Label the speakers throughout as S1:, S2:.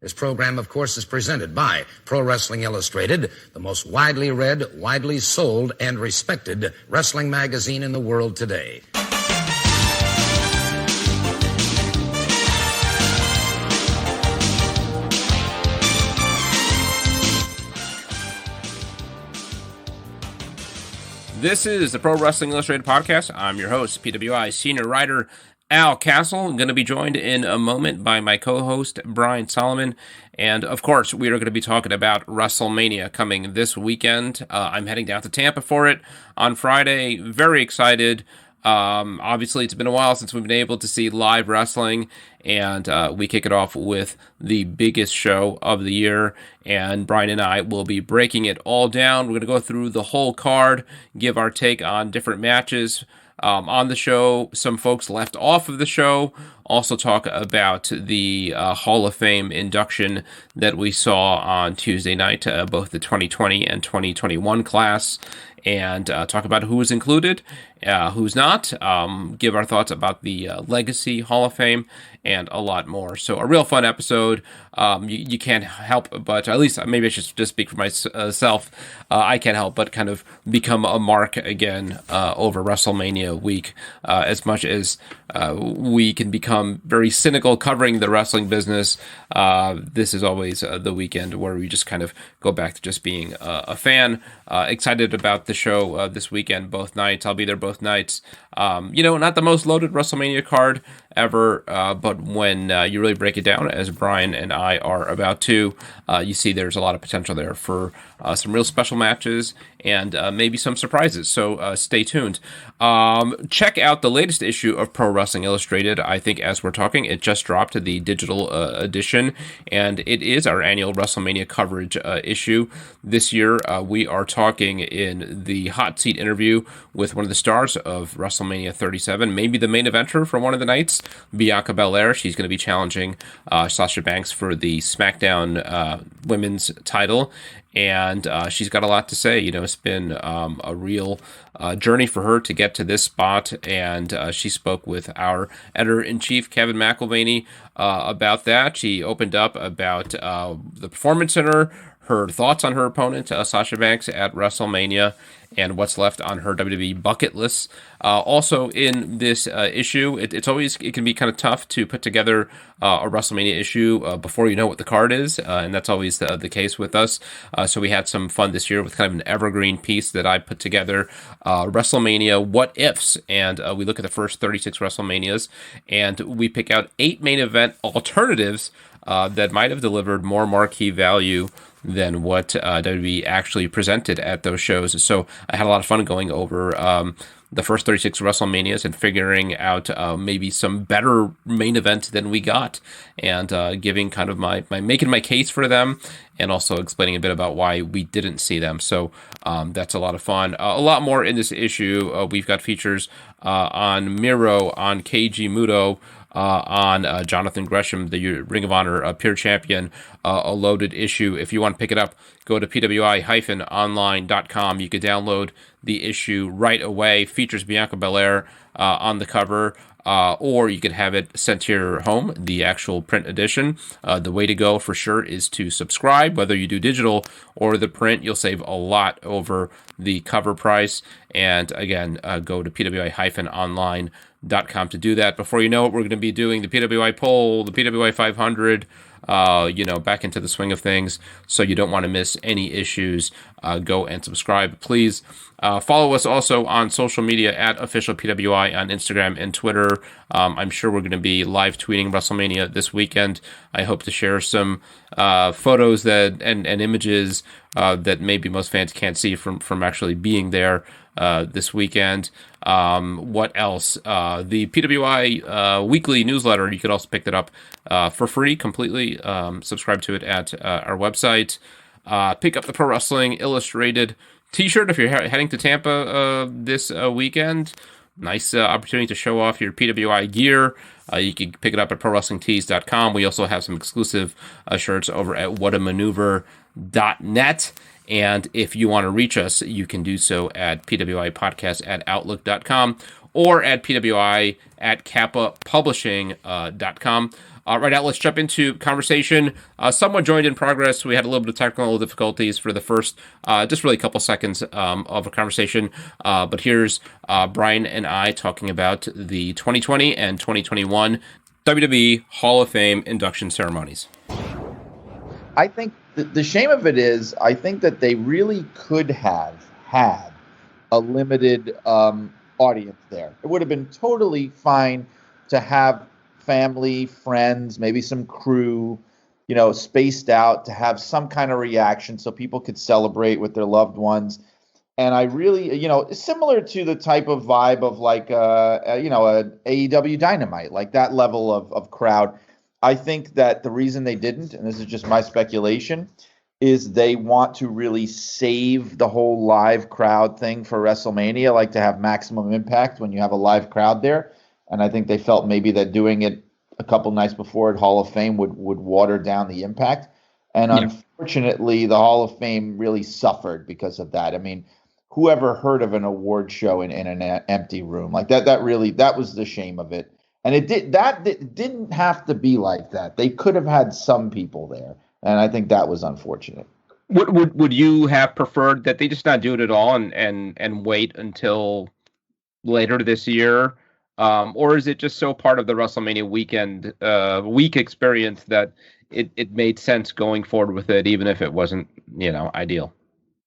S1: This program, of course, is presented by Pro Wrestling Illustrated, the most widely read, widely sold, and respected wrestling magazine in the world today.
S2: This is the Pro Wrestling Illustrated Podcast. I'm your host, PWI senior writer Al Castle. I'm going to be joined in a moment by my co-host, Brian Solomon. And, of course, we are going to be talking about WrestleMania coming this weekend. I'm heading down to Tampa for it on Friday. Very excited. Obviously, it's been a while since we've been able to see live wrestling, and we kick it off with the biggest show of the year, and Brian and I will be breaking it all down. We're going to go through the whole card, give our take on different matches on the show, some folks left off of the show, also talk about the Hall of Fame induction that we saw on Tuesday night, both the 2020 and 2021 class, and talk about who was included, who's not, give our thoughts about the Legacy Hall of Fame, and a lot more. So a real fun episode. You can't help but, at least maybe I should just speak for myself, I can't help but kind of become a mark again over WrestleMania week, as much as we can become very cynical covering the wrestling business. This is always the weekend where we just kind of go back to just being a fan. Excited about the show this weekend, both nights. I'll be there both nights. Not the most loaded WrestleMania card ever, but when you really break it down, as Brian and I are about to, you see there's a lot of potential there for some real special matches and maybe some surprises. So stay tuned. Check out the latest issue of Pro Wrestling Illustrated. I think as we're talking, it just dropped the digital edition, and it is our annual WrestleMania coverage issue. This year, we are talking in the hot seat interview with one of the stars of WrestleMania 37, maybe the main eventer for one of the nights, Bianca Belair. She's going to be challenging Sasha Banks for the SmackDown women's title, and she's got a lot to say. It's been a real journey for her to get to this spot, and she spoke with our editor-in-chief, Kevin McElvaney, about that. She opened up about the Performance Center, her thoughts on her opponent, Sasha Banks, at WrestleMania, and what's left on her WWE bucket list. Also in this issue, it can be kind of tough to put together a WrestleMania issue before you know what the card is, and that's always the case with us. So we had some fun this year with kind of an evergreen piece that I put together, WrestleMania What Ifs, and we look at the first 36 WrestleManias, and we pick out 8 main event alternatives that might have delivered more marquee value than what WWE actually presented at those shows. So I had a lot of fun going over the first 36 WrestleManias and figuring out maybe some better main events than we got, and giving kind of making my case for them, and also explaining a bit about why we didn't see them. So that's a lot of fun. A lot more in this issue. We've got features on Miro, on Keiji Muto, on Jonathan Gresham, the Ring of Honor Pure Champion, a loaded issue. If you want to pick it up, go to PWI-online.com. You can download the issue right away. Features Bianca Belair on the cover, or you could have it sent to your home, the actual print edition. The way to go for sure is to subscribe, whether you do digital or the print. You'll save a lot over the cover price. And again, go to PWI-online.com to do that. Before you know it, we're going to be doing the PWI poll, the PWI 500, back into the swing of things. So you don't want to miss any issues. Go and subscribe, please. Follow us also on social media at official PWI on Instagram and Twitter. I'm sure we're going to be live tweeting WrestleMania this weekend. I hope to share some photos and images that maybe most fans can't see from actually being there this weekend. What else? The PWI weekly newsletter, you could also pick that up for free completely. Subscribe to it at our website. Pick up the Pro Wrestling Illustrated t-shirt if you're heading to Tampa this weekend. Nice opportunity to show off your PWI gear. You can pick it up at ProWrestlingTees.com. We also have some exclusive shirts over at whatamaneuver.net. And if you want to reach us, you can do so at PWI Podcast at Outlook.com or at PWI at KappaPublishing.com. Right now, let's jump into conversation. Someone joined in progress. We had a little bit of technical difficulties for the first, just really a couple seconds of a conversation. But here's Brian and I talking about the 2020 and 2021 WWE Hall of Fame induction ceremonies.
S3: I think the shame of it is, I think that they really could have had a limited audience there. It would have been totally fine to have family, friends, maybe some crew, spaced out, to have some kind of reaction so people could celebrate with their loved ones. And I really, similar to the type of vibe of like, a AEW Dynamite, like that level of crowd. I think that the reason they didn't, and this is just my speculation, is they want to really save the whole live crowd thing for WrestleMania, like to have maximum impact when you have a live crowd there. And I think they felt maybe that doing it a couple nights before at Hall of Fame would water down the impact. And unfortunately, the Hall of Fame really suffered because of that. I mean, whoever heard of an award show in an empty room like that? That was the shame of it. And it didn't have to be like that. They could have had some people there, and I think that was unfortunate.
S2: Would you have preferred that they just not do it at all and wait until later this year? Or is it just so part of the WrestleMania week experience that it made sense going forward with it, even if it wasn't, ideal?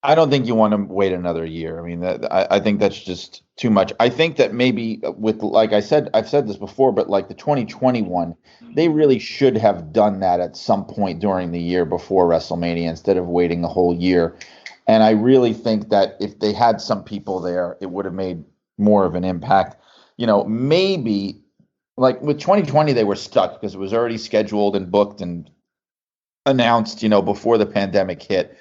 S3: I don't think you want to wait another year. I mean, I think that's just too much. I think that maybe with, like I said, I've said this before, but like the 2021, they really should have done that at some point during the year before WrestleMania instead of waiting a whole year. And I really think that if they had some people there, it would have made more of an impact. Maybe like with 2020, they were stuck because it was already scheduled and booked and announced, before the pandemic hit.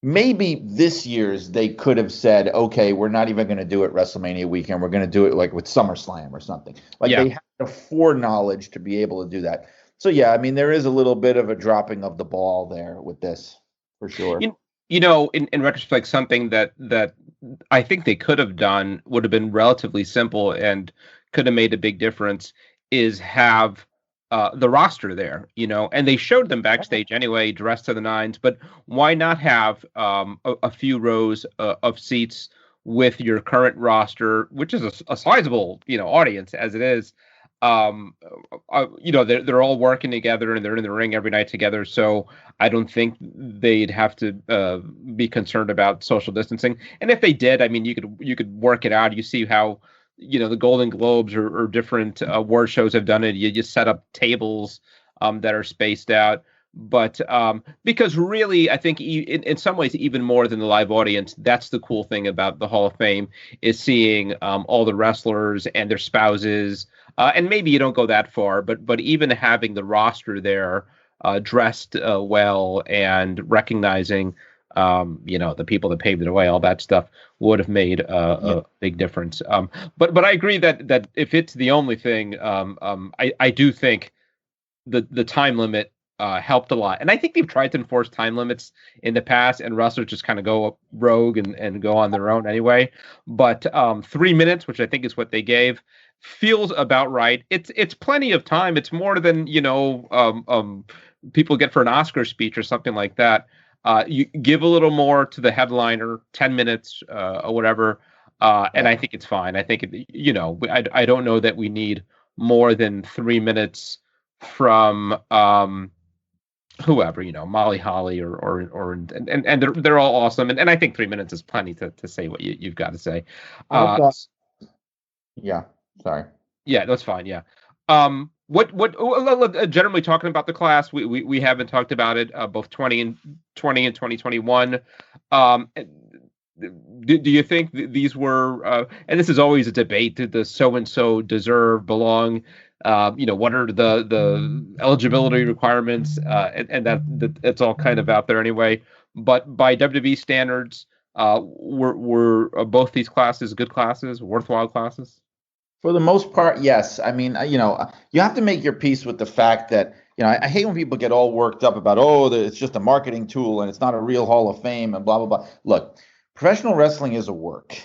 S3: Maybe this year's they could have said, okay, we're not even going to do it WrestleMania weekend. We're going to do it like with SummerSlam or something. They had the foreknowledge to be able to do that. So, yeah, I mean, there is a little bit of a dropping of the ball there with this, for sure.
S2: In retrospect, something that I think they could have done would have been relatively simple and could have made a big difference is have the roster there, and they showed them backstage anyway, dressed to the nines, but why not have a few rows of seats with your current roster, which is a sizable, audience as it is. They're all working together and they're in the ring every night together. So I don't think they'd have to be concerned about social distancing. And if they did, I mean, you could work it out. You see how, the Golden Globes or different award shows have done it. You just set up tables that are spaced out. But because really, I think in some ways, even more than the live audience, that's the cool thing about the Hall of Fame is seeing all the wrestlers and their spouses. And maybe you don't go that far, but even having the roster there dressed well and recognizing, the people that paved the way, all that stuff would have made a big difference. But I agree that if it's the only thing, I do think the time limit helped a lot. And I think they've tried to enforce time limits in the past, and wrestlers just kind of go rogue and go on their own anyway. But 3 minutes, which I think is what they gave, feels about right. It's plenty of time. It's more than people get for an Oscar speech or something like that. You give a little more to the headliner, 10 minutes or whatever, and I think it's fine. I think I don't know that we need more than 3 minutes from whoever, Molly Holly or they're all awesome, and I think 3 minutes is plenty to say what you've got to say.
S3: Yeah. Sorry.
S2: Yeah, that's fine. Yeah. What generally talking about the class, we haven't talked about it, both 20 and 2021. Do you think these were, and this is always a debate, did the so-and-so deserve, belong, what are the eligibility requirements, and that it's all kind of out there anyway. But by WWE standards, were both these classes good classes, worthwhile classes?
S3: For the most part, yes. I mean, you have to make your peace with the fact that, I hate when people get all worked up about, it's just a marketing tool and it's not a real Hall of Fame and blah, blah, blah. Look, Professional wrestling is a work.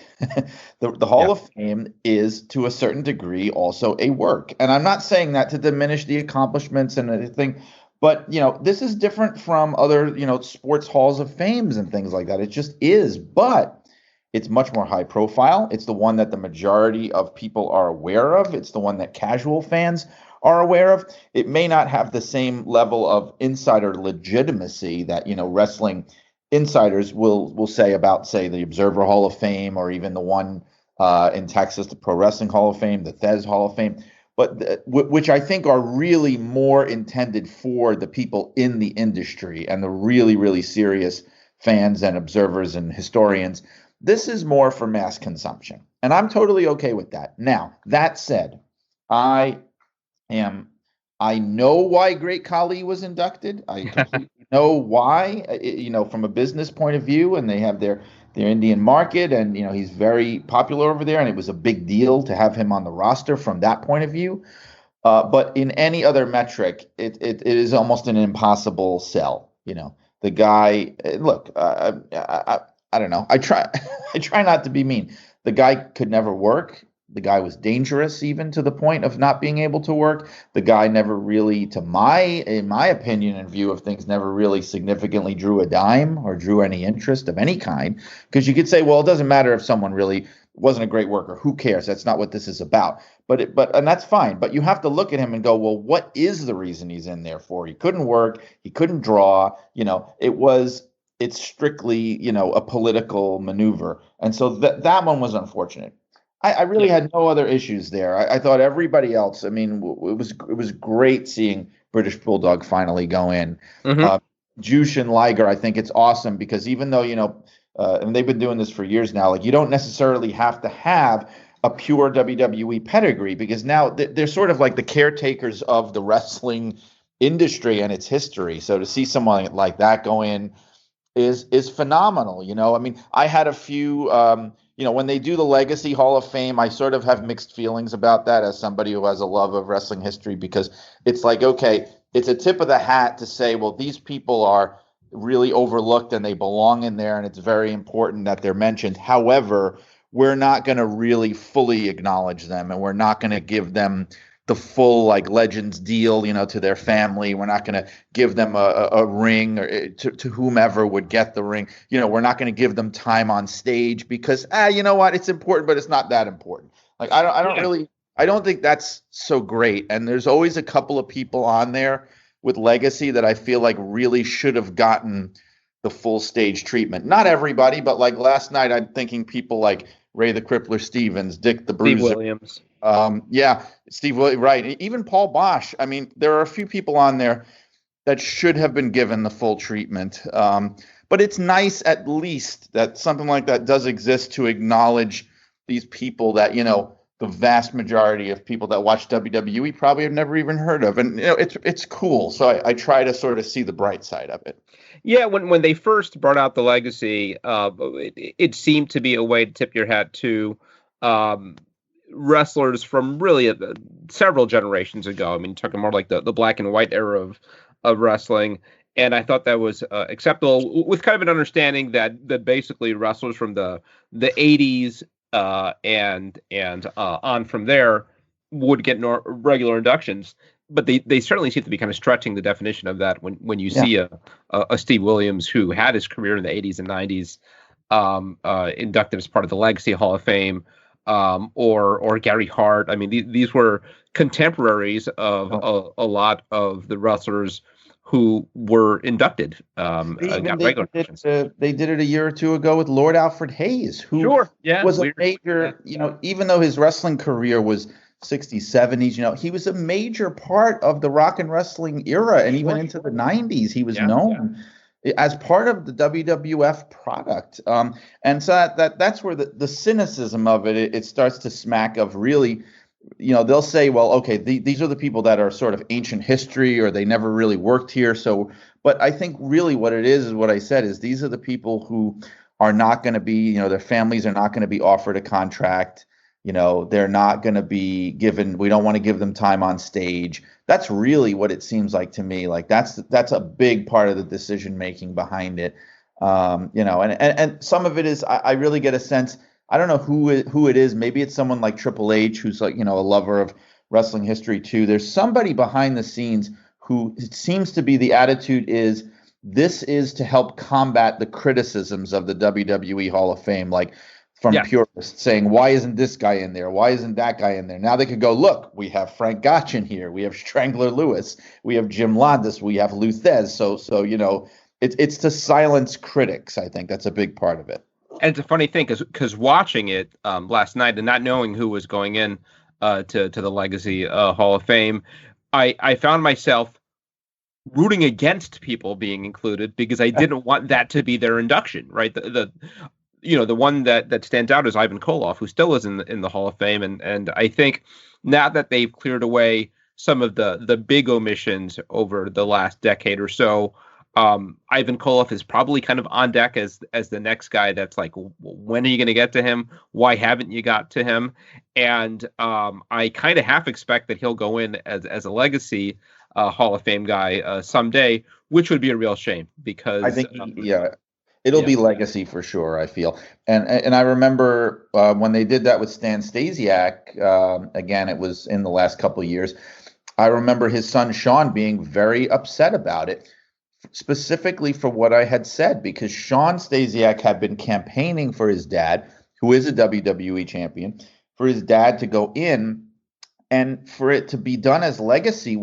S3: The Hall of Fame is, to a certain degree, also a work. And I'm not saying that to diminish the accomplishments and everything, but, this is different from other, sports halls of fames and things like that. It just is. But it's much more high profile. It's the one that the majority of people are aware of. It's the one that casual fans are aware of. It may not have the same level of insider legitimacy that, wrestling insiders will say about, say, the Observer Hall of Fame, or even the one in Texas, the Pro Wrestling Hall of Fame, the Thez Hall of Fame, but which I think are really more intended for the people in the industry and the really, really serious fans and observers and historians. This is more for mass consumption, and I'm totally okay with that. Now, that said, I know why Great Khali was inducted. I completely know why, from a business point of view, and they have their Indian market, and, he's very popular over there, and it was a big deal to have him on the roster from that point of view. But in any other metric, it is almost an impossible sell. The guy, look, I don't know. I try not to be mean. The guy could never work. The guy was dangerous, even to the point of not being able to work. The guy never really, in my opinion and view of things, never really significantly drew a dime or drew any interest of any kind. Because you could say, well, it doesn't matter if someone really wasn't a great worker. Who cares? That's not what this is about. And that's fine. But you have to look at him and go, well, what is the reason he's in there for? He couldn't work. He couldn't draw. It's strictly, a political maneuver. And so that one was unfortunate. I really had no other issues there. I thought everybody else, it was great seeing British Bulldog finally go in. Jushin Liger, I think it's awesome because even though, and they've been doing this for years now, like, you don't necessarily have to have a pure WWE pedigree, because now they're sort of like the caretakers of the wrestling industry and its history. So to see someone like that go in is phenomenal. I had a few, when they do the Legacy Hall of Fame, I sort of have mixed feelings about that as somebody who has a love of wrestling history, because it's like, okay, it's a tip of the hat to say, well, these people are really overlooked and they belong in there, and it's very important that they're mentioned. However, we're not going to really fully acknowledge them, and we're not going to give them the full, like, Legends deal, to their family. We're not going to give them a ring, or to whomever would get the ring. We're not going to give them time on stage because, you know what? It's important, but it's not that important. Like, I don't think that's so great. And there's always a couple of people on there with legacy that I feel like really should have gotten the full stage treatment. Not everybody, but like last night, I'm thinking people like Ray the Crippler Stevens, Dick the Bruiser.
S2: Steve Williams.
S3: Steve Williams, right. Even Paul Bosch. There are a few people on there that should have been given the full treatment. But it's nice at least that something like that does exist to acknowledge these people that, the vast majority of people that watch WWE probably have never even heard of. And, it's cool. So I try to sort of see the bright side of it.
S2: Yeah, when they first brought out the Legacy, it seemed to be a way to tip your hat to wrestlers from really several generations ago. Talking more like the black and white era of wrestling. And I thought that was acceptable, with kind of an understanding that basically wrestlers from the 80s and on from there would get regular inductions. But they certainly seem to be kind of stretching the definition of that when you see a Steve Williams who had his career in the 80s and 90s inducted as part of the Legacy Hall of Fame, or Gary Hart. These were contemporaries of a lot of the wrestlers who were inducted.
S3: They did it a year or two ago with Lord Alfred Hayes, who was a major, even though his wrestling career was 60s, 70s, he was a major part of the rock and wrestling era, and even into the 90s, he was known as part of the WWF product. And so that's where the cynicism of it starts to smack of really, they'll say, well, okay, these are the people that are sort of ancient history, or they never really worked here. So, but I think really what it is what I said is these are the people who are not going to be, their families are not going to be offered a contract. They're not going to be given, we don't want to give them time on stage. That's really what it seems like to me. Like that's a big part of the decision making behind it. And some of it is I really get a sense. I don't know who it is. Maybe it's someone like Triple H, who's like, a lover of wrestling history too. There's somebody behind the scenes who it seems to be the attitude is this is to help combat the criticisms of the WWE Hall of Fame, like from purists saying, why isn't this guy in there? Why isn't that guy in there? Now they could go, look, we have Frank Gotch in here. We have Strangler Lewis. We have Jim Landis. We have Luthez. So it's to silence critics. I think that's a big part of it.
S2: And it's a funny thing because watching it last night and not knowing who was going in to the Legacy Hall of Fame, I found myself rooting against people being included because I didn't want that to be their induction, right? The one that stands out is Ivan Koloff, who still is in the Hall of Fame, and I think now that they've cleared away some of the big omissions over the last decade or so, Ivan Koloff is probably kind of on deck as the next guy that's like, when are you going to get to him? Why haven't you got to him? And I kind of half expect that he'll go in as a Legacy Hall of Fame guy someday, which would be a real shame because
S3: I think it'll be Legacy for sure, I feel. And I remember when they did that with Stan Stasiak, again, it was in the last couple of years. I remember his son Sean being very upset about it, specifically for what I had said, because Sean Stasiak had been campaigning for his dad, who is a WWE champion, for his dad to go in, and for it to be done as Legacy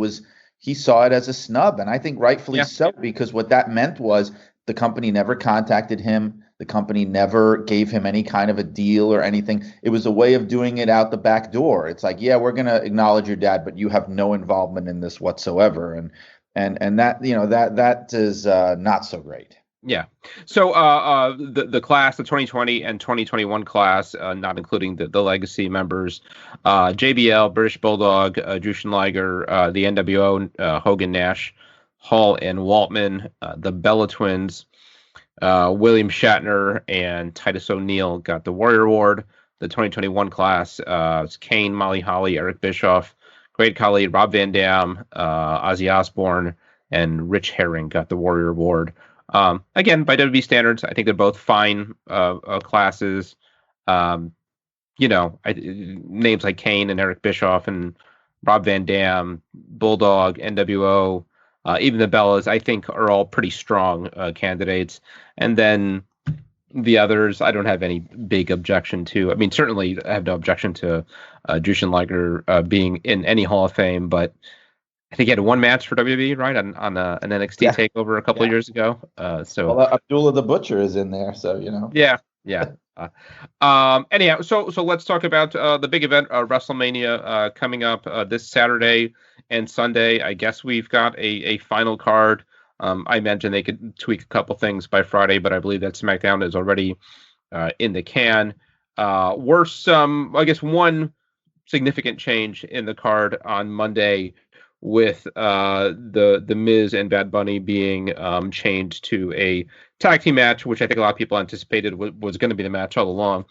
S3: he saw it as a snub, and I think rightfully so, because what that meant was the company never contacted him. The company never gave him any kind of a deal or anything. It was a way of doing it out the back door. It's like, yeah, we're going to acknowledge your dad, but you have no involvement in this whatsoever. And that, that is not so great.
S2: Yeah. So the class, the 2020 and 2021 class, not including the Legacy members, JBL, British Bulldog, Jushin Liger, the NWO, Hogan, Nash, Hall, and Waltman, the Bella Twins, William Shatner, and Titus O'Neil got the Warrior Award. The 2021 class, it's Kane, Molly Holly, Eric Bischoff, Great Khali, Rob Van Dam, Ozzy Osbourne, and Rich Herring got the Warrior Award. Again, by WWE standards, I think they're both fine classes. Names like Kane and Eric Bischoff and Rob Van Dam, Bulldog, NWO, even the Bellas, I think are all pretty strong candidates. And then the others, I don't have any big objection to. I mean, certainly I have no objection to Jushin Liger being in any Hall of Fame, but I think he had one match for WWE, right, on an NXT takeover a couple of years ago.
S3: Abdullah the Butcher is in there, so
S2: Yeah. Anyhow, so let's talk about the big event, WrestleMania, coming up this Saturday and Sunday. I guess we've got a final card. I mentioned they could tweak a couple things by Friday, but I believe that SmackDown is already in the can. One significant change in the card on Monday, with the Miz and Bad Bunny being changed to a tag team match, which I think a lot of people anticipated was going to be the match all along.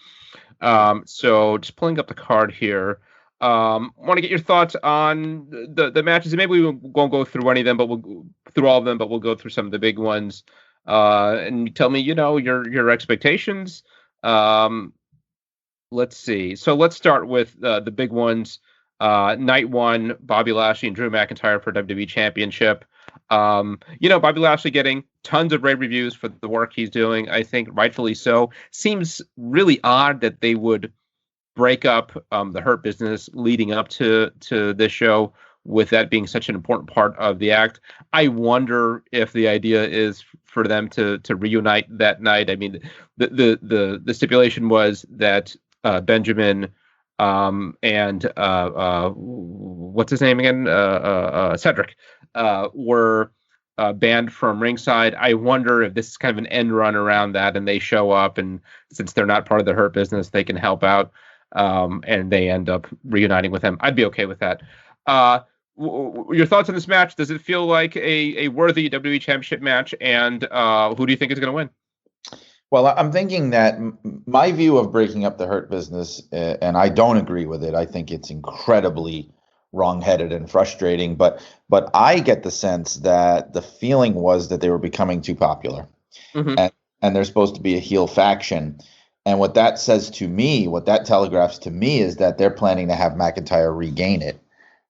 S2: So just pulling up the card here. Want to get your thoughts on the matches, and maybe we won't go through any of them, but we'll go through some of the big ones. And tell me, your expectations. Let's see. So let's start with the big ones. Night one, Bobby Lashley and Drew McIntyre for WWE Championship. Bobby Lashley getting tons of rave reviews for the work he's doing. I think rightfully so. Seems really odd that they would break up the Hurt Business leading up to this show, with that being such an important part of the act. I wonder if the idea is for them to reunite that night. I mean, the stipulation was that Benjamin and what's his name again? Cedric were banned from ringside. I wonder if this is kind of an end run around that, and they show up, and since they're not part of the Hurt Business, they can help out, and they end up reuniting with him. I'd be okay with that. Your thoughts on this match? Does it feel like a worthy WWE Championship match? And who do you think is going to win?
S3: Well, I'm thinking that my view of breaking up the Hurt Business, and I don't agree with it. I think it's incredibly wrongheaded and frustrating. But I get the sense that the feeling was that they were becoming too popular, and they're supposed to be a heel faction. And what that says to me, what that telegraphs to me, is that they're planning to have McIntyre regain it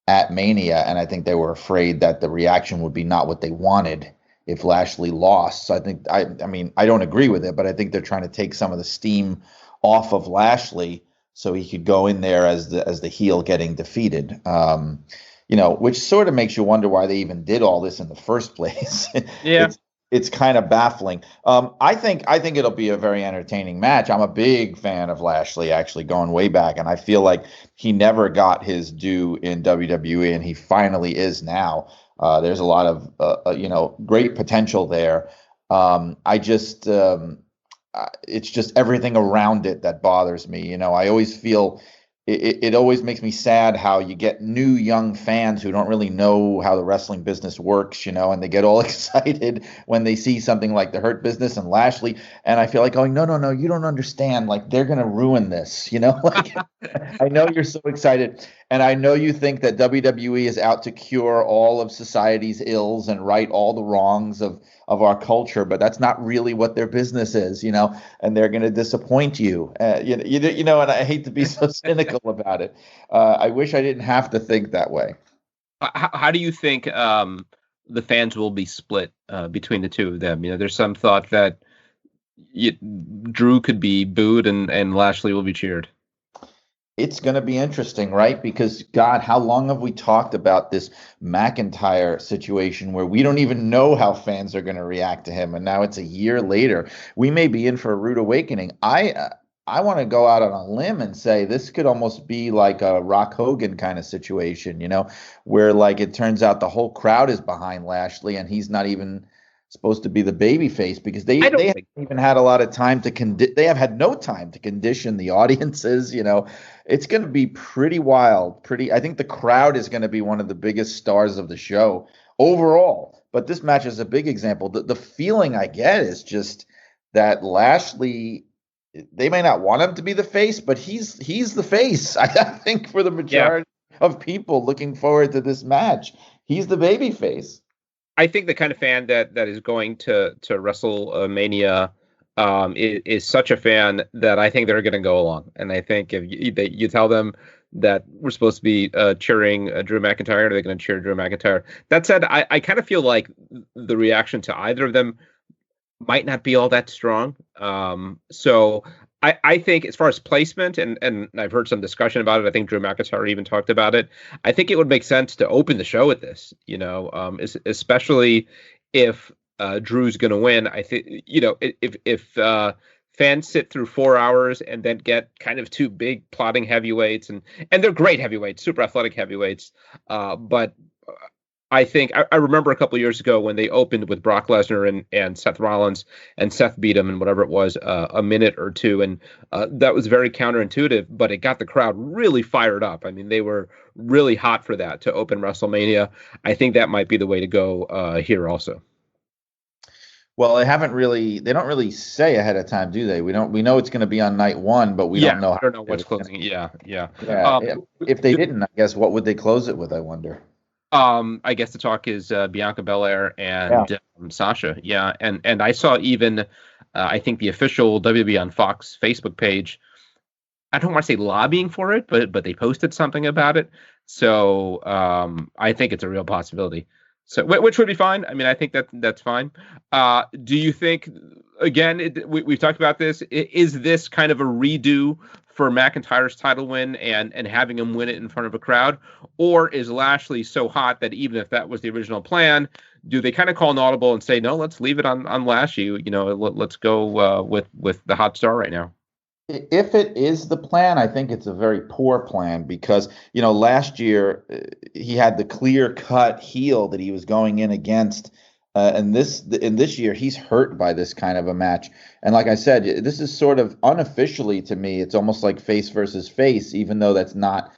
S3: at Mania, and I think they were afraid that the reaction would be not what they wanted if Lashley lost. So I mean, I don't agree with it, but I think they're trying to take some of the steam off of Lashley so he could go in there as the heel getting defeated. Which sort of makes you wonder why they even did all this in the first place.
S2: Yeah.
S3: It's kind of baffling. I think it'll be a very entertaining match. I'm a big fan of Lashley, actually, going way back, and I feel like he never got his due in WWE, and he finally is now. There's a lot of great potential there. It's just everything around it that bothers me. I always feel it always makes me sad how you get new young fans who don't really know how the wrestling business works, and they get all excited when they see something like the Hurt Business and Lashley. And I feel like going, no, you don't understand. Like, they're going to ruin this, like, I know you're so excited. And I know you think that WWE is out to cure all of society's ills and right all the wrongs of our culture, but that's not really what their business is, and they're going to disappoint you. And I hate to be so cynical about it. I wish I didn't have to think that way.
S2: How do you think the fans will be split between the two of them? There's some thought that Drew could be booed and Lashley will be cheered.
S3: It's going to be interesting, right? Because, God, how long have we talked about this McIntyre situation where we don't even know how fans are going to react to him? And now it's a year later. We may be in for a rude awakening. I want to go out on a limb and say this could almost be like a Rock Hogan kind of situation, where like it turns out the whole crowd is behind Lashley and he's not even supposed to be the baby face, because they haven't even had a lot of time to they have had no time to condition the audiences. It's going to be pretty wild. I think the crowd is going to be one of the biggest stars of the show overall, but this match is a big example. The feeling I get is just that Lashley, they may not want him to be the face, but he's the face. I think for the majority of people looking forward to this match, he's the baby face.
S2: I think the kind of fan that is going to WrestleMania is such a fan that I think they're going to go along. And I think if you tell them that we're supposed to be cheering Drew McIntyre, they're going to cheer Drew McIntyre. That said, I kind of feel like the reaction to either of them might not be all that strong. So I think as far as placement, and I've heard some discussion about it, I think Drew McIntyre even talked about it. I think it would make sense to open the show with this, especially if Drew's going to win. I think, if fans sit through 4 hours and then get kind of two big plotting heavyweights, and they're great heavyweights, super athletic heavyweights, but I think I remember a couple of years ago when they opened with Brock Lesnar and Seth Rollins, and Seth beat him in whatever it was, a minute or two. And that was very counterintuitive, but it got the crowd really fired up. I mean, they were really hot for that to open WrestleMania. I think that might be the way to go here also.
S3: Well, they don't really say ahead of time, do they? We know it's going to be on night one, but we don't know.
S2: I don't know what's closing it. Yeah.
S3: If they didn't, I guess, what would they close it with, I wonder?
S2: I guess the talk is Bianca Belair and Sasha. Yeah. And I saw even, I think the official WWE on Fox Facebook page, I don't want to say lobbying for it, but they posted something about it. So I think it's a real possibility. So, which would be fine. I mean, I think that's fine. Do you think, again, we've talked about this, is this kind of a redo for McIntyre's title win and having him win it in front of a crowd? Or is Lashley so hot that even if that was the original plan, do they kind of call an audible and say, no, let's leave it on Lashley, let's go with the hot star right now?
S3: If it is the plan, I think it's a very poor plan because, last year he had the clear-cut heel that he was going in against. And this year, he's hurt by this kind of a match. And like I said, this is sort of unofficially to me, it's almost like face versus face, even though that's not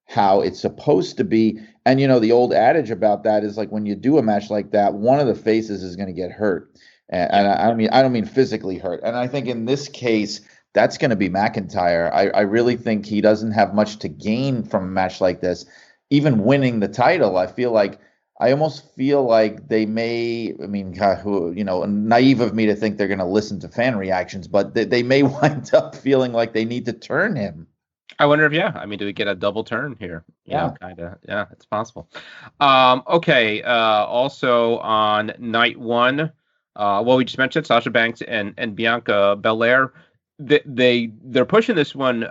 S3: how it's supposed to be. And, the old adage about that is like when you do a match like that, one of the faces is going to get hurt. And I don't mean physically hurt. And I think in this case, that's going to be McIntyre. I really think he doesn't have much to gain from a match like this. Even winning the title, I feel like I almost feel like they may, I mean, God, naive of me to think they're going to listen to fan reactions, but they may wind up feeling like they need to turn him.
S2: I wonder if, do we get a double turn here? Kind of. Yeah, it's possible. Okay. Also on night one, we just mentioned Sasha Banks and Bianca Belair. They're pushing this one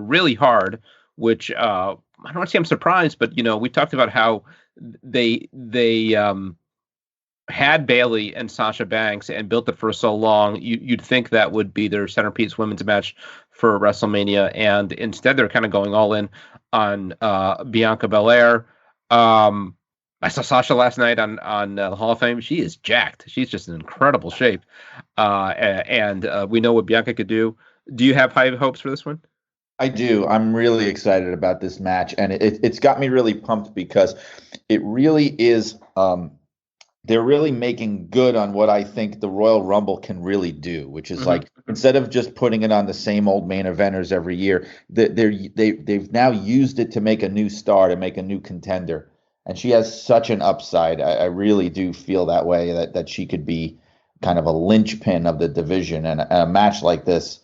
S2: really hard, which I don't want to say I'm surprised, but we talked about how they had Bayley and Sasha Banks and built it for so long. You'd think that would be their centerpiece women's match for WrestleMania, and instead they're kind of going all in on Bianca Belair. I saw Sasha last night on the Hall of Fame. She is jacked. She's just in incredible shape, and we know what Bianca could do. Do you have high hopes for this one?
S3: I do. I'm really excited about this match, and it's got me really pumped because it really is. They're really making good on what I think the Royal Rumble can really do, which is like, instead of just putting it on the same old main eventers every year, they've now used it to make a new star, to make a new contender. And she has such an upside. I really do feel that way, that she could be kind of a linchpin of the division. And a match like this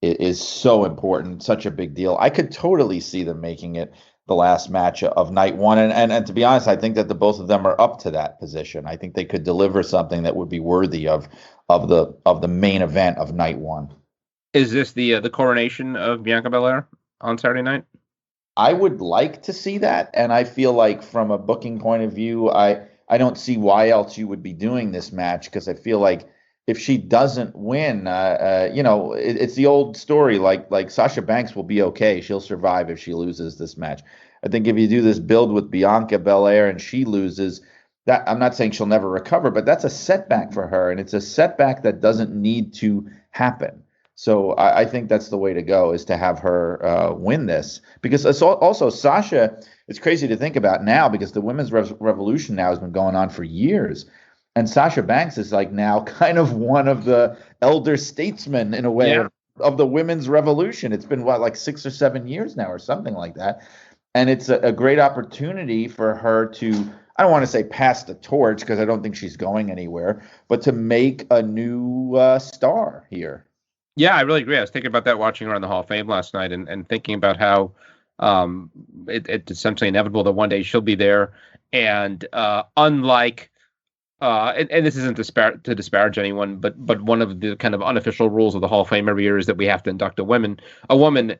S3: is so important, such a big deal. I could totally see them making it the last match of night one. And to be honest, I think that the both of them are up to that position. I think they could deliver something that would be worthy of the main event of night one.
S2: Is this the coronation of Bianca Belair on Saturday night?
S3: I would like to see that, and I feel like from a booking point of view, I don't see why else you would be doing this match, because I feel like if she doesn't win, it's the old story. Like Sasha Banks will be okay; she'll survive if she loses this match. I think if you do this build with Bianca Belair and she loses, that I'm not saying she'll never recover, but that's a setback for her, and it's a setback that doesn't need to happen. So I think that's the way to go, is to have her win this, because it's also Sasha. It's crazy to think about now, because the women's revolution now has been going on for years, and Sasha Banks is like now kind of one of the elder statesmen in a way of the women's revolution. It's been like 6 or 7 years now, or something like that, and it's a great opportunity for her to, I don't want to say pass the torch, because I don't think she's going anywhere, but to make a new star here.
S2: Yeah, I really agree. I was thinking about that watching her on the Hall of Fame last night, and thinking about how it's essentially inevitable that one day she'll be there. And unlike, and this isn't to disparage anyone, but one of the kind of unofficial rules of the Hall of Fame every year is that we have to induct a woman,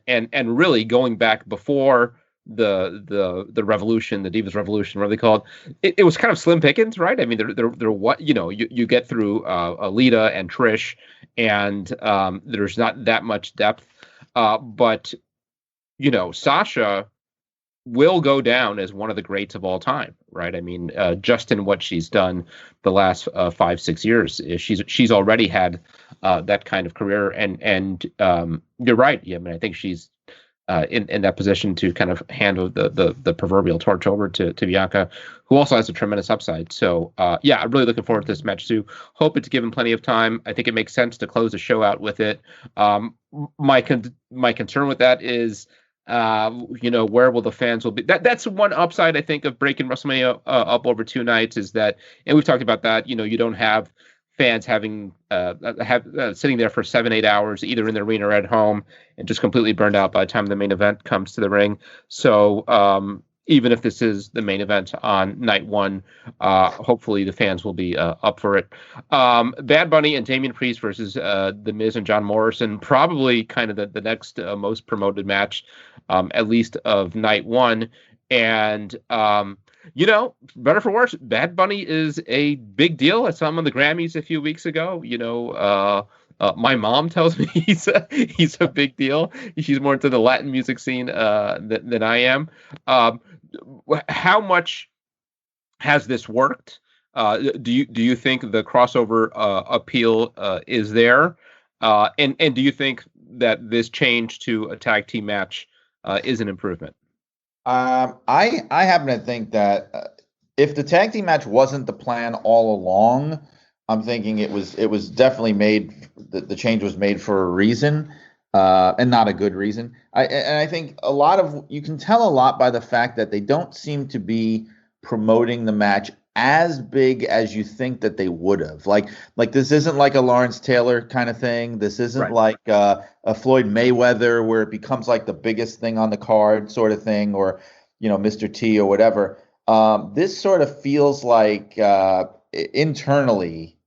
S2: and really going back before the revolution, the Divas Revolution, whatever they called it, it was kind of slim pickings, right? I mean, there what you get through Alita and Trish, and there's not that much depth, but Sasha will go down as one of the greats of all time, right? I mean, just in what she's done the last 5-6 years, she's already had that kind of career, and you're right. Yeah, I mean, I think she's in that position to kind of handle the proverbial torch over to Bianca, who also has a tremendous upside. So I'm really looking forward to this match too. Hope it's given plenty of time. I think it makes sense to close the show out with it. My concern with that is, where will the fans will be? That's one upside, I think, of breaking WrestleMania up over 2 nights, is that, and we've talked about that, you don't have fans having sitting there for 7-8 hours, either in the arena or at home, and just completely burned out by the time the main event comes to the ring. So even if this is the main event on night one, hopefully the fans will be up for it. Bad Bunny and Damian Priest versus The Miz and John Morrison, probably kind of the next most promoted match, at least of night one. And better for worse, Bad Bunny is a big deal. I saw him on the Grammys a few weeks ago. My mom tells me he's a big deal. She's more into the Latin music scene than I am. How much has this worked? Do you think the crossover appeal is there? And do you think that this change to a tag team match is an improvement?
S3: I happen to think that if the tag team match wasn't the plan all along, I'm thinking it was definitely made. The change was made for a reason, and not a good reason. I think you can tell a lot by the fact that they don't seem to be promoting the match as big as you think that they would have. Like this isn't like a Lawrence Taylor kind of thing. This isn't like a Floyd Mayweather where it becomes like the biggest thing on the card sort of thing, or, Mr. T or whatever. This sort of feels like internally,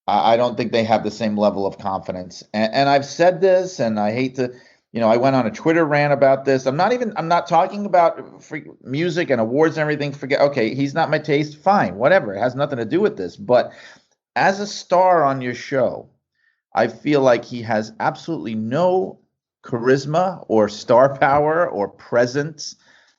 S3: I don't think they have the same level of confidence. And I've said this, and I hate to, I went on a Twitter rant about this. I'm not talking about music and awards and everything. Okay, he's not my taste. Fine, whatever. It has nothing to do with this. But as a star on your show, I feel like he has absolutely no charisma or star power or presence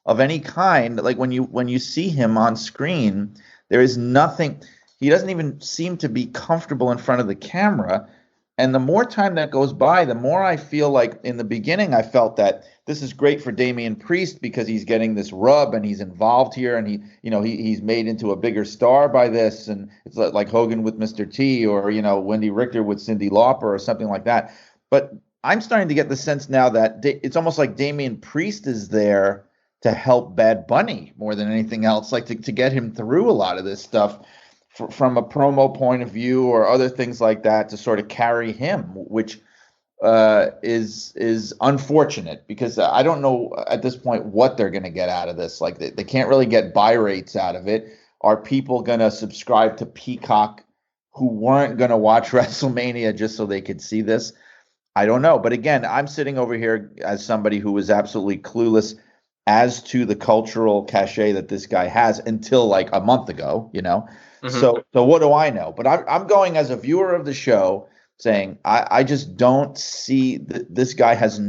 S3: of any kind. Like when you see him on screen, there is nothing. He doesn't even seem to be comfortable in front of the camera. And the more time that goes by, the more I feel like in the beginning, I felt that this is great for Damian Priest because he's getting this rub and he's involved here, and he's made into a bigger star by this. And it's like Hogan with Mr. T, or, Wendy Richter with Cyndi Lauper or something like that. But I'm starting to get the sense now that it's almost like Damian Priest is there to help Bad Bunny more than anything else, like to get him through a lot of this stuff. From a promo point of view or other things like that, to sort of carry him, which is unfortunate, because I don't know at this point what they're going to get out of this. Like they can't really get buy rates out of it. Are people going to subscribe to Peacock who weren't going to watch WrestleMania just so they could see this? I don't know. But again, I'm sitting over here as somebody who was absolutely clueless as to the cultural cachet that this guy has until like a month ago, Mm-hmm. So what do I know? But I'm going as a viewer of the show saying I just don't see this guy has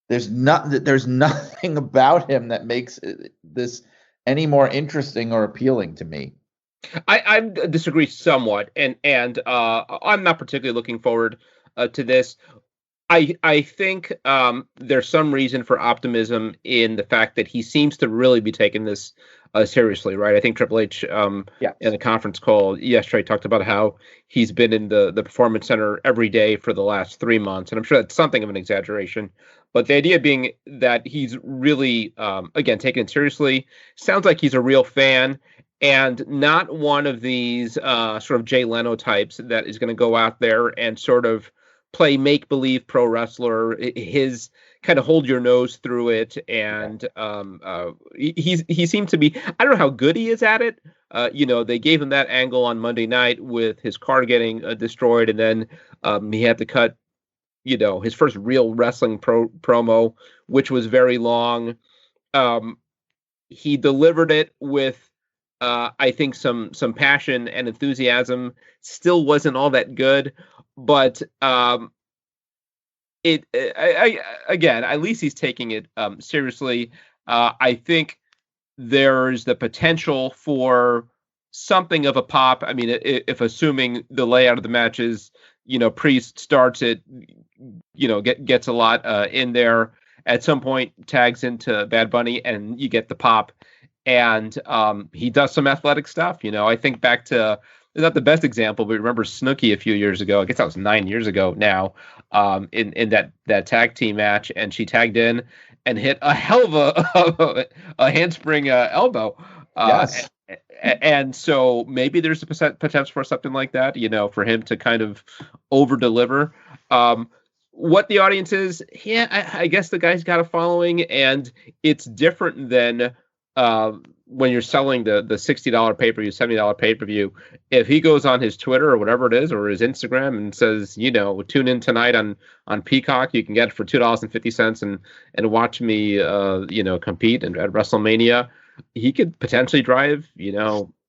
S3: there's nothing about him that makes this any more interesting or appealing to me.
S2: I disagree somewhat, and I'm not particularly looking forward to this. I think there's some reason for optimism in the fact that he seems to really be taking this seriously, right? I think Triple H in a conference call yesterday talked about how he's been in the Performance Center every day for the last 3 months, and I'm sure that's something of an exaggeration. But the idea being that he's really, again, taking it seriously. Sounds like he's a real fan, and not one of these sort of Jay Leno types that is going to go out there and sort of play make-believe pro wrestler, his kind of hold your nose through it. And he seemed to be, I don't know how good he is at it. They gave him that angle on Monday night with his car getting destroyed. And then he had to cut, his first real wrestling promo, which was very long. He delivered it with, I think, some passion and enthusiasm. Still wasn't all that good. But again, at least he's taking it seriously. I think there's the potential for something of a pop. I mean, if assuming the layout of the match is, Priest starts it, gets a lot in there, at some point tags into Bad Bunny, and you get the pop, and he does some athletic stuff. I think back to, not the best example, but remember Snooki a few years ago. I guess that was 9 years ago now, in that tag team match, and she tagged in and hit a hell of a handspring elbow.
S3: Yes.
S2: And so maybe there's a potential for something like that, for him to kind of over deliver. What the audience is, I guess the guy's got a following, and it's different than when you're selling the $60 pay-per-view, $70 pay-per-view. If he goes on his Twitter or whatever it is, or his Instagram, and says, tune in tonight on Peacock, you can get it for $2.50 and watch me, compete at WrestleMania, he could potentially drive,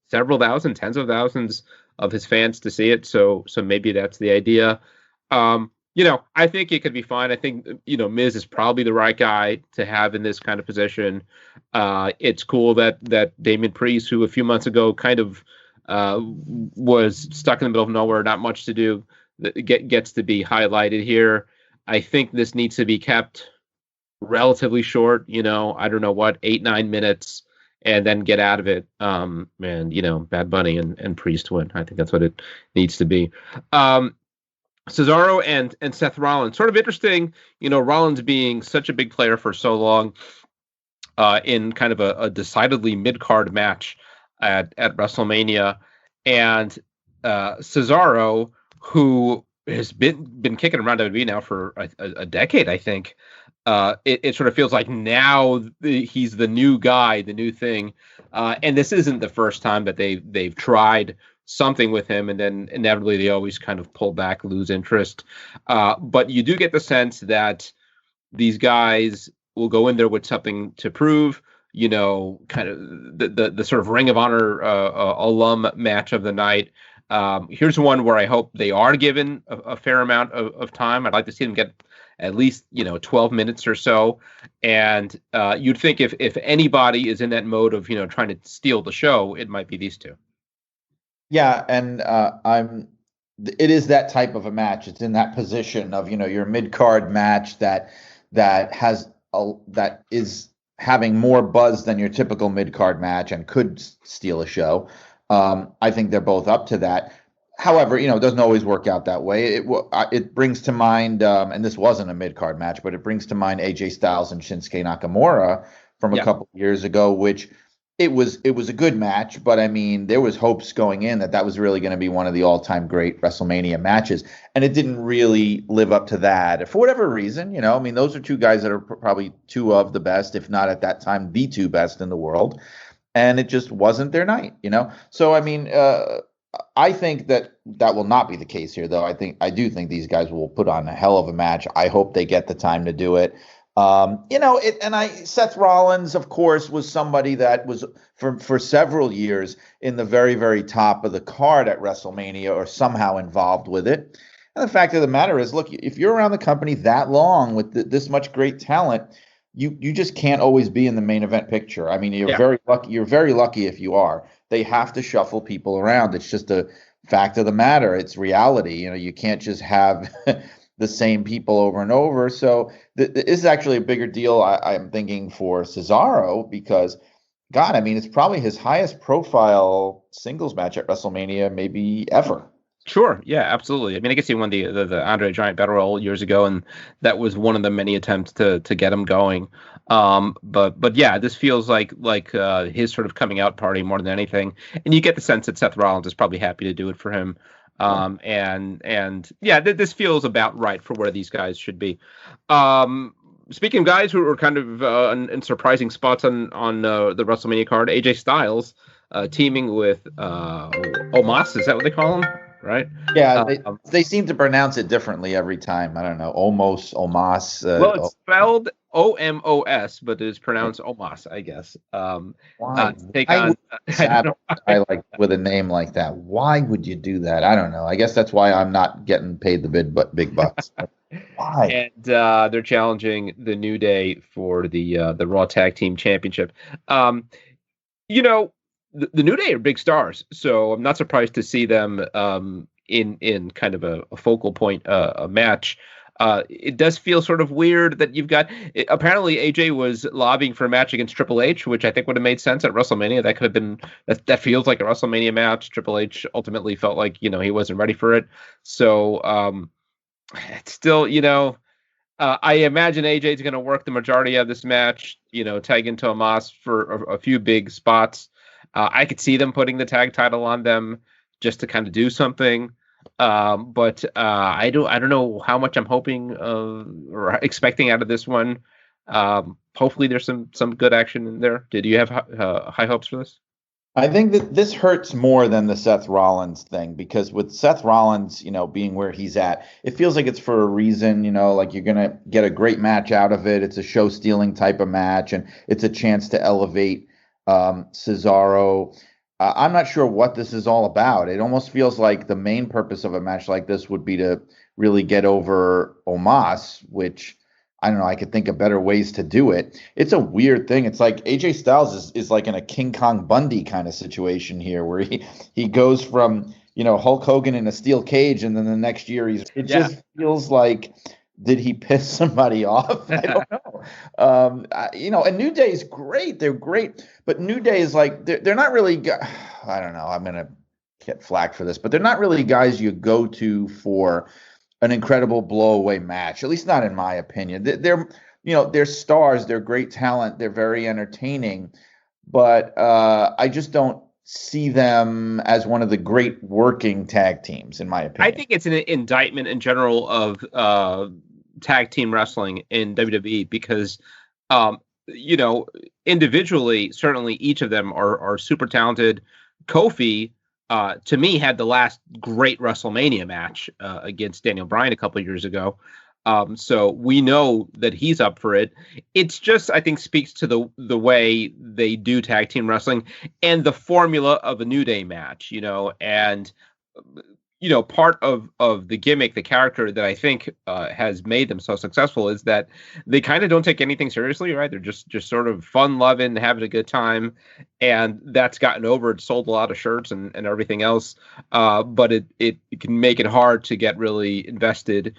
S2: several thousand, tens of thousands of his fans to see it. So maybe that's the idea. I think it could be fine. I think, Miz is probably the right guy to have in this kind of position. It's cool that Damian Priest, who a few months ago kind of was stuck in the middle of nowhere, not much to do, gets to be highlighted here. I think this needs to be kept relatively short, I don't know what, 8-9 minutes, and then get out of it. And, Bad Bunny and Priest win. I think that's what it needs to be. Cesaro and Seth Rollins, sort of interesting, Rollins being such a big player for so long. in kind of a decidedly mid-card match at WrestleMania. And Cesaro, who has been kicking around WWE now for a decade, I think, it sort of feels like now he's the new guy, the new thing. And this isn't the first time that they've tried something with him, and then inevitably they always kind of pull back, lose interest. But you do get the sense that these guys will go in there with something to prove. You know, kind of the sort of Ring of Honor alum match of the night. Here's one where I hope they are given a fair amount of time. I'd like to see them get at least 12 minutes or so. And you'd think if anybody is in that mode of trying to steal the show, it might be these two.
S3: Yeah, and it is that type of a match. It's in that position of your mid-card match that is having more buzz than your typical mid-card match and could steal a show. I think they're both up to that. However, it doesn't always work out that way. It brings to mind, and this wasn't a mid-card match, but it brings to mind AJ Styles and Shinsuke Nakamura from a couple of years ago, which it was a good match, but I mean, there was hopes going in that was really going to be one of the all-time great WrestleMania matches, and it didn't really live up to that for whatever reason. I mean, those are two guys that are probably two of the best, if not at that time the two best in the world, and it just wasn't their night. So I mean, I think that will not be the case here, though. I do think these guys will put on a hell of a match. I hope they get the time to do it. Seth Rollins, of course, was somebody that was for several years in the very, very top of the card at WrestleMania or somehow involved with it. And the fact of the matter is, look, if you're around the company that long with this much great talent, you just can't always be in the main event picture. I mean, you're very lucky. You're very lucky if you are. They have to shuffle people around. It's just a fact of the matter. It's reality. You can't just have the same people over and over. So this is actually a bigger deal, I'm thinking, for Cesaro because, God, I mean, it's probably his highest profile singles match at WrestleMania maybe ever.
S2: Sure. Yeah, absolutely. I mean, I guess he won the Andre Giant Battle Royal years ago, and that was one of the many attempts to get him going. But yeah, this feels like his sort of coming out party more than anything. And you get the sense that Seth Rollins is probably happy to do it for him. And yeah, this feels about right for where these guys should be. Speaking of guys who are kind of in surprising spots on the WrestleMania card, AJ Styles teaming with Omos, is that what they call him? Right?
S3: Yeah, they seem to pronounce it differently every time. I don't know, Omos.
S2: Well, it's spelled Omos, but it's pronounced Omos, I guess.
S3: Why? I like with a name like that. Why would you do that? I don't know. I guess that's why I'm not getting paid the big bucks. Why?
S2: And they're challenging the New Day for the Raw Tag Team Championship. The New Day are big stars, so I'm not surprised to see them in kind of a focal point a match. It does feel sort of weird that you've got apparently AJ was lobbying for a match against Triple H, which I think would have made sense at WrestleMania. That could have been that feels like a WrestleMania match. Triple H ultimately felt like he wasn't ready for it. So it's still I imagine AJ is going to work the majority of this match. Tag into Omos for a few big spots. I could see them putting the tag title on them just to kind of do something. But I don't know how much I'm hoping or expecting out of this one. Hopefully there's some good action in there. Did you have high hopes for this?
S3: I think that this hurts more than the Seth Rollins thing, because with Seth Rollins, being where he's at, it feels like it's for a reason, like you're going to get a great match out of it. It's a show stealing type of match, and it's a chance to elevate Cesaro. I'm not sure what this is all about. It almost feels like the main purpose of a match like this would be to really get over Omos, which I don't know. I could think of better ways to do it. It's a weird thing. It's like AJ Styles is like in a King Kong Bundy kind of situation here, where he goes from Hulk Hogan in a steel cage, and then the next year just feels like, did he piss somebody off? I don't know. And New Day is great. They're great. But New Day is like, they're not really, I don't know. I'm going to get flack for this, but they're not really guys you go to for an incredible blow away match, at least not in my opinion. They're they're stars, they're great talent, they're very entertaining, but I just don't see them as one of the great working tag teams, in my opinion.
S2: I think it's an indictment in general of tag team wrestling in WWE because, individually, certainly each of them are super talented. Kofi, to me, had the last great WrestleMania match against Daniel Bryan a couple of years ago. So we know that he's up for it. It's just, I think, speaks to the way they do tag team wrestling and the formula of a New Day match, and, part of the gimmick, the character that I think has made them so successful is that they kind of don't take anything seriously, right? They're just sort of fun loving, having a good time. And that's gotten over. It sold a lot of shirts and everything else. But it can make it hard to get really invested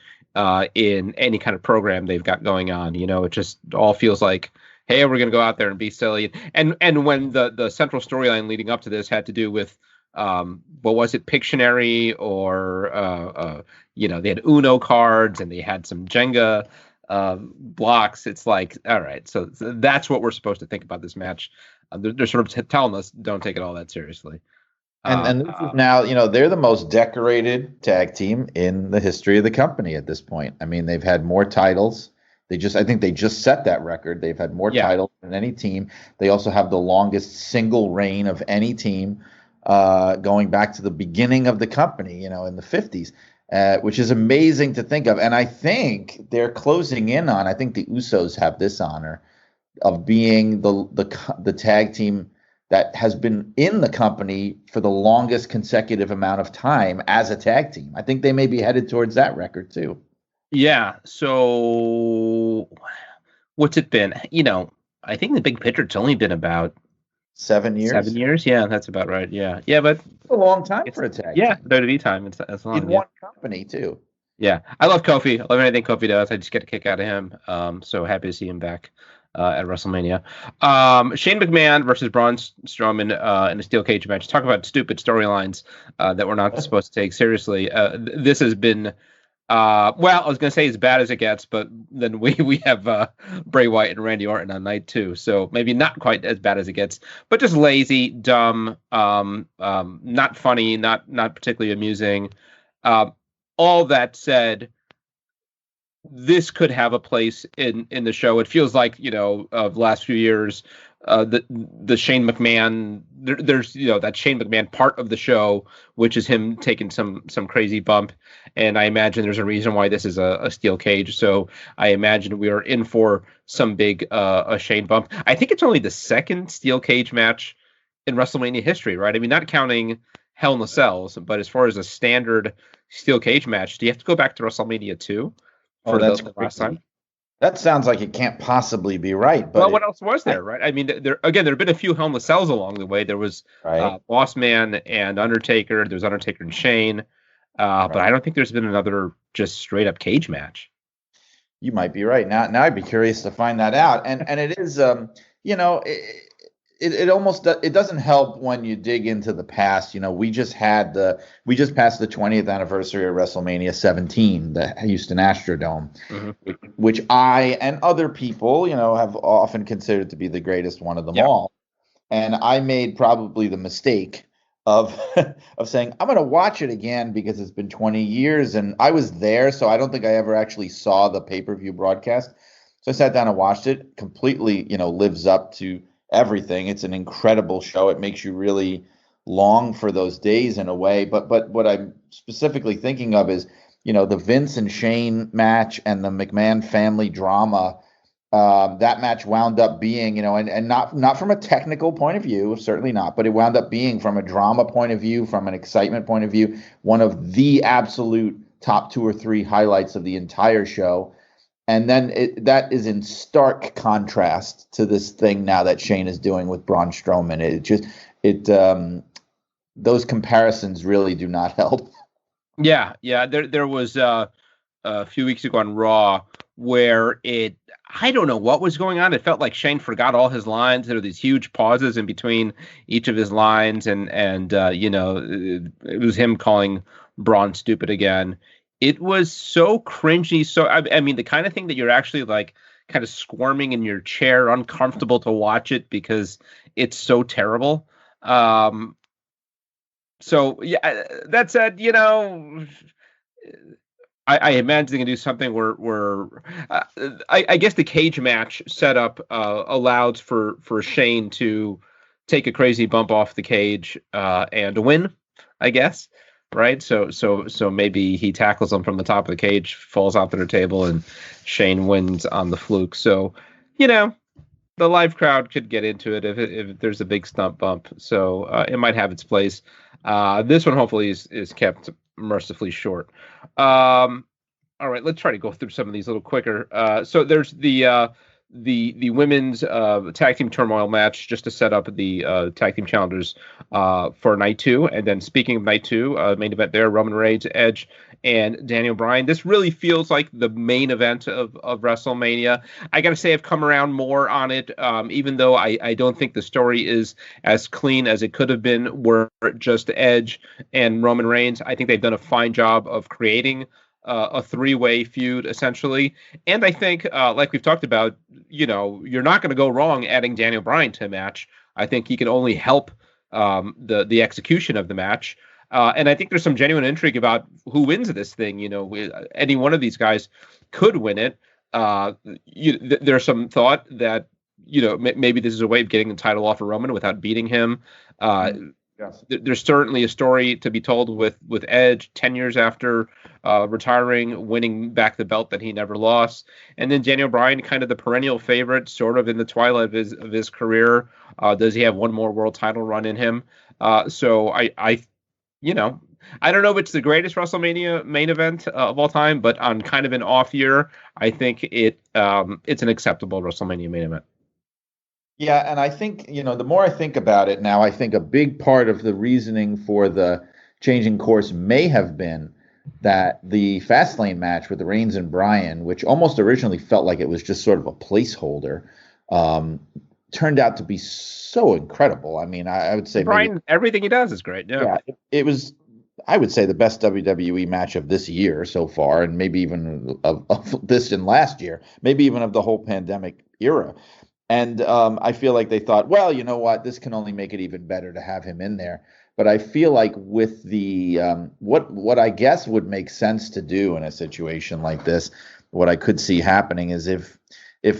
S2: in any kind of program they've got going on. It just all feels like, hey, we're going to go out there and be silly. And when the central storyline leading up to this had to do with, what was it, Pictionary, or they had Uno cards and they had some Jenga blocks. It's like, all right, so that's what we're supposed to think about this match. They're sort of telling us don't take it all that seriously.
S3: And this is now, they're the most decorated tag team in the history of the company at this point. I mean, they've had more titles. I think they just set that record. They've had more titles than any team. They also have the longest single reign of any team, going back to the beginning of the company, in the 50s, which is amazing to think of. And I think they're closing in on, I think the Usos have this honor of being the tag team that has been in the company for the longest consecutive amount of time as a tag team. I think they may be headed towards that record too.
S2: Yeah. So what's it been? I think the big picture, it's only been about
S3: 7 years.
S2: 7 years. Yeah, that's about right. Yeah. Yeah. But
S3: it's a long time for a tag.
S2: Yeah. WWE time. It's long.
S3: In one company too.
S2: Yeah. I love Kofi. I love anything Kofi does. I just get a kick out of him. So happy to see him back at WrestleMania. Shane McMahon versus Braun Strowman in a steel cage match. Talk about stupid storylines that we're not supposed to take seriously. This has been, I was going to say as bad as it gets, but then we have Bray Wyatt and Randy Orton on night 2. So maybe not quite as bad as it gets, but just lazy, dumb, not funny, not particularly amusing. All that said, this could have a place in the show. It feels like, of the last few years, the Shane McMahon, there's, that Shane McMahon part of the show, which is him taking some crazy bump. And I imagine there's a reason why this is a steel cage. So I imagine we are in for some big a Shane bump. I think it's only the second steel cage match in WrestleMania history, right? I mean, not counting Hell in the Cells, but as far as a standard steel cage match, do you have to go back to WrestleMania 2?
S3: That's the last time. That sounds like it can't possibly be right. But
S2: what else was there, right? I mean, there have been a few Hell in the Cells along the way. There was Boss Man and Undertaker. There's Undertaker and Shane. But I don't think there's been another just straight up cage match.
S3: You might be right. Now I'd be curious to find that out. And it is, it almost, it doesn't help when you dig into the past. We just passed the 20th anniversary of WrestleMania 17, the Houston Astrodome, which I and other people, have often considered to be the greatest one of them all. And I made probably the mistake of saying, I'm going to watch it again because it's been 20 years and I was there. So I don't think I ever actually saw the pay-per-view broadcast. So I sat down and watched it. Completely, lives up to everything. It's an incredible show. It makes you really long for those days in a way. But what I'm specifically thinking of is, the Vince and Shane match and the McMahon family drama. That match wound up being, and not from a technical point of view, certainly not, but it wound up being from a drama point of view, from an excitement point of view, one of the absolute top 2 or 3 highlights of the entire show. And then that is in stark contrast to this thing now that Shane is doing with Braun Strowman. Those comparisons really do not help.
S2: Yeah. There was a few weeks ago on Raw where I don't know what was going on. It felt like Shane forgot all his lines. There were these huge pauses in between each of his lines, and it was him calling Braun stupid again. It was so cringy. So I mean, the kind of thing that you're actually like kind of squirming in your chair, uncomfortable to watch it because it's so terrible. So yeah, that said, I imagine they can do something where I guess the cage match setup allows for Shane to take a crazy bump off the cage and win, I guess. Right. So maybe he tackles him from the top of the cage, falls off their table, and Shane wins on the fluke. So, the live crowd could get into it if there's a big stump bump. So it might have its place. This one hopefully is kept mercifully short. All right, let's try to go through some of these a little quicker. So there's the women's tag team turmoil match, just to set up the tag team challengers for night 2. And then speaking of night 2, main event there, Roman Reigns, Edge, and Daniel Bryan. This really feels like the main event of WrestleMania. I got to say I've come around more on it, even though I don't think the story is as clean as it could have been were just Edge and Roman Reigns. I think they've done a fine job of creating a 3-way feud, essentially. And I think, like we've talked about, you're not going to go wrong adding Daniel Bryan to a match. I think he can only help the execution of the match. And I think there's some genuine intrigue about who wins this thing. Any one of these guys could win it. There's some thought that, maybe this is a way of getting the title off of Roman without beating him.
S3: Yes.
S2: There's certainly a story to be told with Edge 10 years after retiring, winning back the belt that he never lost. And then Daniel Bryan, kind of the perennial favorite, sort of in the twilight of his career. Does he have one more world title run in him? So I don't know if it's the greatest WrestleMania main event of all time, but on kind of an off year, I think it's an acceptable WrestleMania main event.
S3: Yeah, and I think, the more I think about it now, I think a big part of the reasoning for the changing course may have been that the Fastlane match with the Reigns and Bryan, which almost originally felt like it was just sort of a placeholder, turned out to be so incredible. I mean, I would say
S2: Bryan, everything he does is great. Yeah,
S3: it was, I would say, the best WWE match of this year so far, and maybe even of this and last year, maybe even of the whole pandemic era. And I feel like they thought, well, you know what, this can only make it even better to have him in there. But I feel like with the what I guess would make sense to do in a situation like this, what I could see happening is if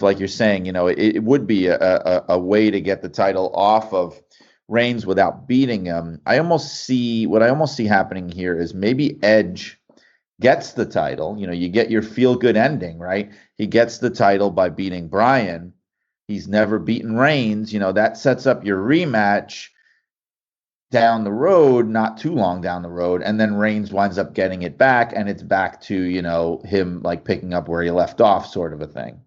S3: like you're saying, it would be a way to get the title off of Reigns without beating him. What I almost see happening here is maybe Edge gets the title. You get your feel good ending, right? He gets the title by beating Bryan. He's never beaten Reigns. That sets up your rematch down the road, not too long down the road. And then Reigns winds up getting it back, and it's back to, him like picking up where he left off, sort of a thing.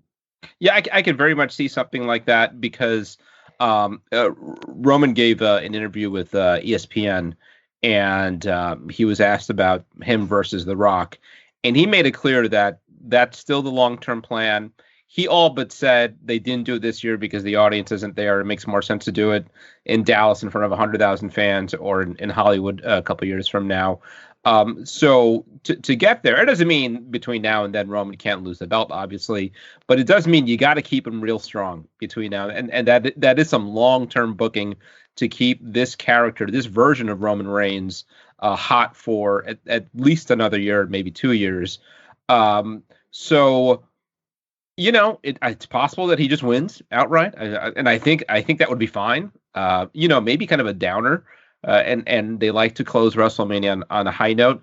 S2: Yeah, I could very much see something like that because Roman gave an interview with ESPN, and he was asked about him versus The Rock. And he made it clear that that's still the long-term plan. He all but said they didn't do it this year because the audience isn't there. It makes more sense to do it in Dallas in front of 100,000 fans or in Hollywood a couple years from now. So to get there, it doesn't mean between now and then Roman can't lose the belt, obviously, but it does mean you got to keep him real strong between now and that is some long-term booking to keep this character, this version of Roman Reigns, hot for at least another year, maybe 2 years. So. It's possible that he just wins outright, and I think that would be fine. Maybe kind of a downer, and they like to close WrestleMania on a high note.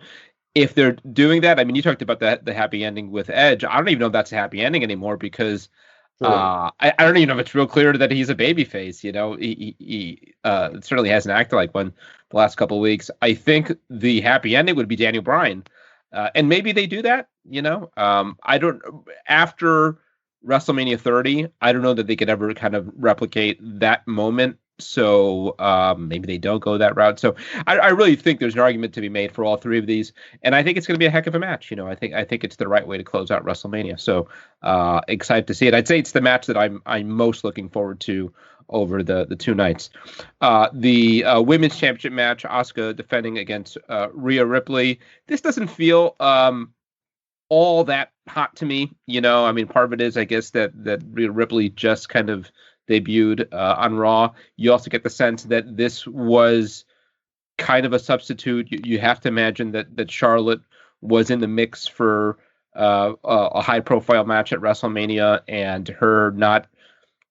S2: If they're doing that, I mean, you talked about the happy ending with Edge. I don't even know if that's a happy ending anymore because I don't even know if it's real clear that he's a babyface. He certainly hasn't acted like one the last couple of weeks. I think the happy ending would be Daniel Bryan. And maybe they do that, I don't, after WrestleMania 30, I don't know that they could ever kind of replicate that moment. So maybe they don't go that route. So I really think there's an argument to be made for all three of these. And I think it's going to be a heck of a match. I think it's the right way to close out WrestleMania. So excited to see it. I'd say it's the match that I'm most looking forward to over the 2 nights. The women's championship match, Asuka defending against Rhea Ripley. This doesn't feel all that hot to me. I mean, part of it is, I guess, that Rhea Ripley just kind of debuted on Raw. You also get the sense that this was kind of a substitute. You have to imagine that Charlotte was in the mix for a high-profile match at WrestleMania, and her not.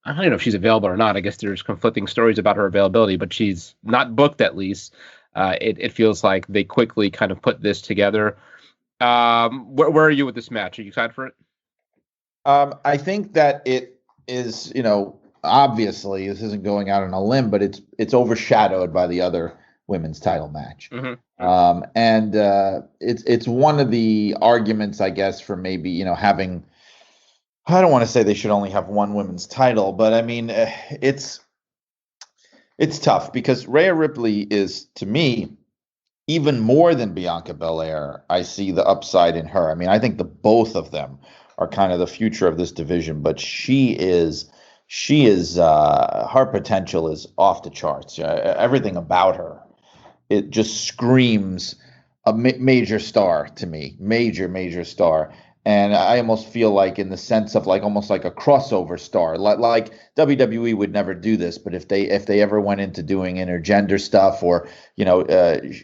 S2: I don't know if she's available or not. I guess there's conflicting stories about her availability, but she's not booked, at least. It feels like they quickly kind of put this together. Where are you with this match? Are you excited for it?
S3: I think that it is, obviously this isn't going out on a limb, but it's overshadowed by the other women's title match.
S2: Mm-hmm.
S3: It's one of the arguments, I guess, for maybe, having, I don't want to say they should only have one women's title, but I mean, it's tough because Rhea Ripley is, to me, even more than Bianca Belair. I see the upside in her. I mean, I think the both of them are kind of the future of this division, but she is her potential is off the charts. Everything about her, it just screams a major star to me, major star. And I almost feel like, in the sense of almost like a crossover star, like WWE would never do this, but if they ever went into doing intergender stuff, or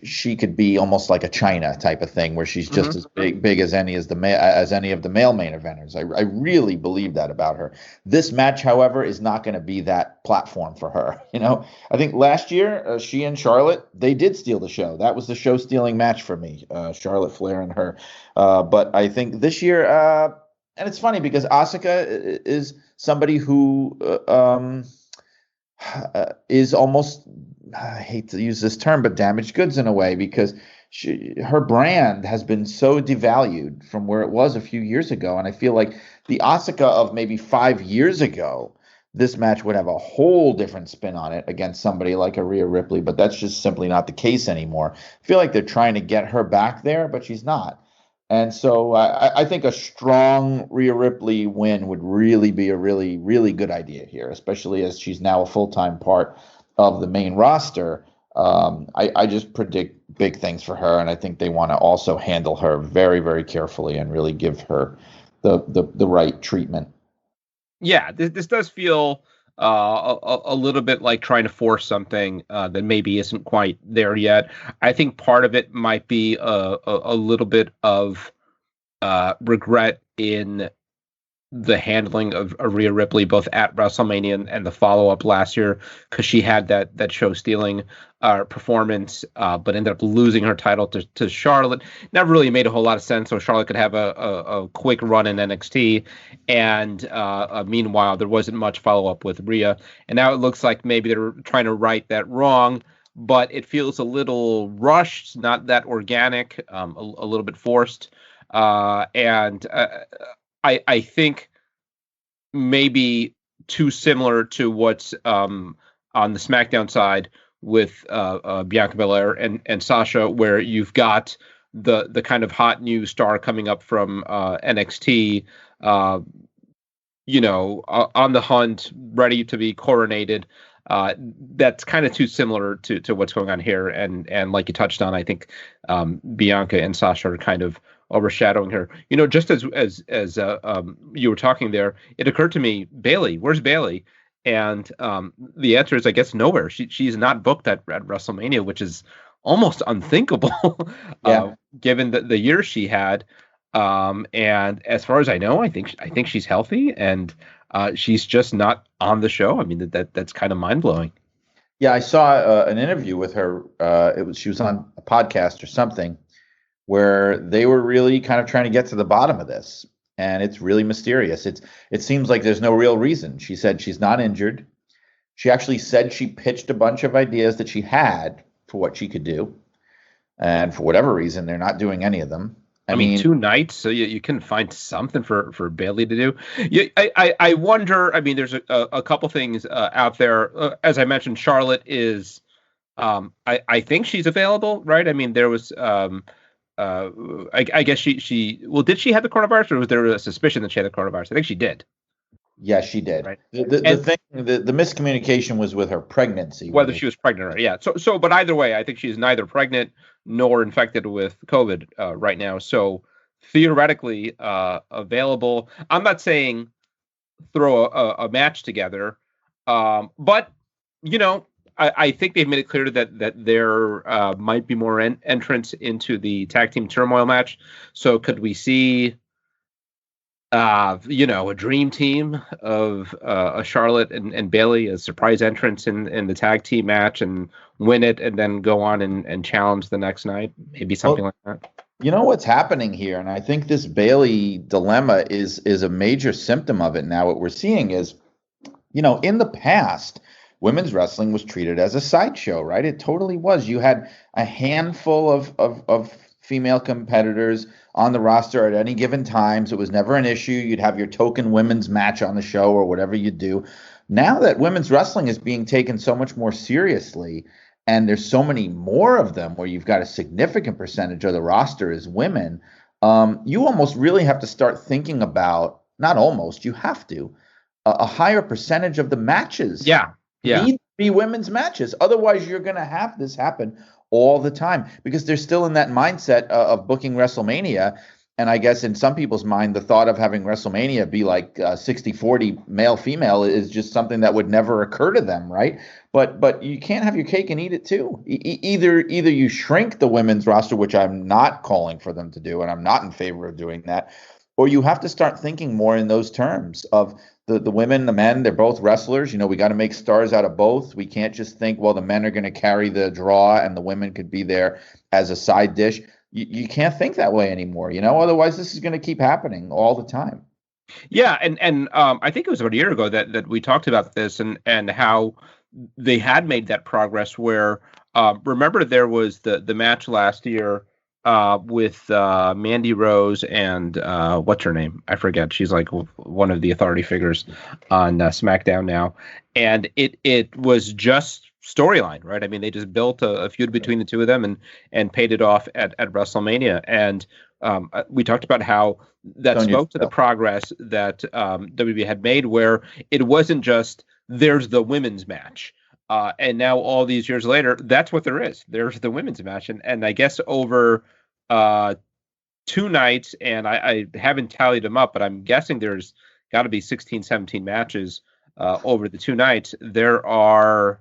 S3: she could be almost like a China type of thing, where she's just as big as any of the male main eventers. I really believe that about her. This match, however, is not going to be that platform for her. I think last year she and Charlotte, they did steal the show. That was the show stealing match for me, Charlotte Flair and her. But I think this year, and it's funny because Asuka is somebody who is almost, I hate to use this term, but damaged goods in a way, because her brand has been so devalued from where it was a few years ago. And I feel like the Asuka of maybe 5 years ago, this match would have a whole different spin on it against somebody like a Rhea Ripley, but that's just simply not the case anymore. I feel like they're trying to get her back there, but she's not. And so I think a strong Rhea Ripley win would really be a really, really good idea here, especially as she's now a full-time part of the main roster. I just predict big things for her, and I think they want to also handle her very, very carefully and really give her the right treatment.
S2: Yeah, this does feel a little bit like trying to force something that maybe isn't quite there yet. I think part of it might be a little bit of regret in the handling of Rhea Ripley, both at WrestleMania and the follow-up last year, because she had that show-stealing performance, but ended up losing her title to Charlotte. Never really made a whole lot of sense, so Charlotte could have a quick run in NXT, and meanwhile, there wasn't much follow-up with Rhea, and now it looks like maybe they're trying to right that wrong, but it feels a little rushed, not that organic, a little bit forced, and I think maybe too similar to what's on the SmackDown side with Bianca Belair and Sasha, where you've got the kind of hot new star coming up from NXT, on the hunt, ready to be coronated. That's kind of too similar to what's going on here, and like you touched on, I think Bianca and Sasha are kind of overshadowing her. Just as you were talking there, it occurred to me, Bayley, where's Bayley? And the answer is, I guess, nowhere. She's not booked at WrestleMania, which is almost unthinkable, given the year she had. And as far as I know, I think she's healthy, and she's just not on the show. I mean, that's kind of mind blowing.
S3: Yeah, I saw an interview with her. She was on a podcast or something, where they were really kind of trying to get to the bottom of this. And it's really mysterious. It seems like there's no real reason. She said she's not injured. She actually said she pitched a bunch of ideas that she had for what she could do. And for whatever reason, they're not doing any of them.
S2: I mean 2 nights, so you can find something for Bayley to do. I wonder, I mean, there's a couple things out there. As I mentioned, Charlotte is, I think she's available, right? I mean, there was... I guess she did she have the coronavirus, or was there a suspicion that she had the coronavirus? I think she did.
S3: Yeah, she did.
S2: Right.
S3: The miscommunication was with her pregnancy.
S2: Whether she was pregnant or not. Yeah. So, but either way, I think she's neither pregnant nor infected with COVID right now. So theoretically available. I'm not saying throw a match together, but I think they've made it clear that there might be more entrants into the tag team turmoil match. So could we see a dream team of a Charlotte and Bayley, a surprise entrance in the tag team match, and win it, and then go on and challenge the next night? Maybe something like that.
S3: You know what's happening here, and I think this Bayley dilemma is a major symptom of it now. What we're seeing is, in the past, women's wrestling was treated as a sideshow, right? It totally was. You had a handful of female competitors on the roster at any given time, so it was never an issue. You'd have your token women's match on the show or whatever you do. Now that women's wrestling is being taken so much more seriously, and there's so many more of them where you've got a significant percentage of the roster is women, you almost really have to start thinking about, not almost, you have to, a higher percentage of the matches need to be women's matches. Otherwise, you're going to have this happen all the time, because they're still in that mindset of booking WrestleMania. And I guess in some people's mind, the thought of having WrestleMania be like 60-40 male-female is just something that would never occur to them, right? But you can't have your cake and eat it too. Either you shrink the women's roster, which I'm not calling for them to do, and I'm not in favor of doing that, or you have to start thinking more in those terms of the women, the men, they're both wrestlers. We got to make stars out of both. We can't just think, well, the men are going to carry the draw and the women could be there as a side dish. You can't think that way anymore, otherwise this is going to keep happening all the time.
S2: Yeah. And I think it was about a year ago that we talked about this and how they had made that progress where, remember there was the match last year with Mandy Rose and what's her name? I forget. She's like one of the authority figures on SmackDown now. And it was just storyline, right? I mean, they just built a feud between the two of them and paid it off at WrestleMania. And we talked about how that spoke to the progress that WWE had made, where it wasn't just there's the women's match. And now all these years later, that's what there is. There's the women's match. And I guess over 2 nights, and I haven't tallied them up, but I'm guessing there's got to be 16, 17 matches over the 2 nights. There are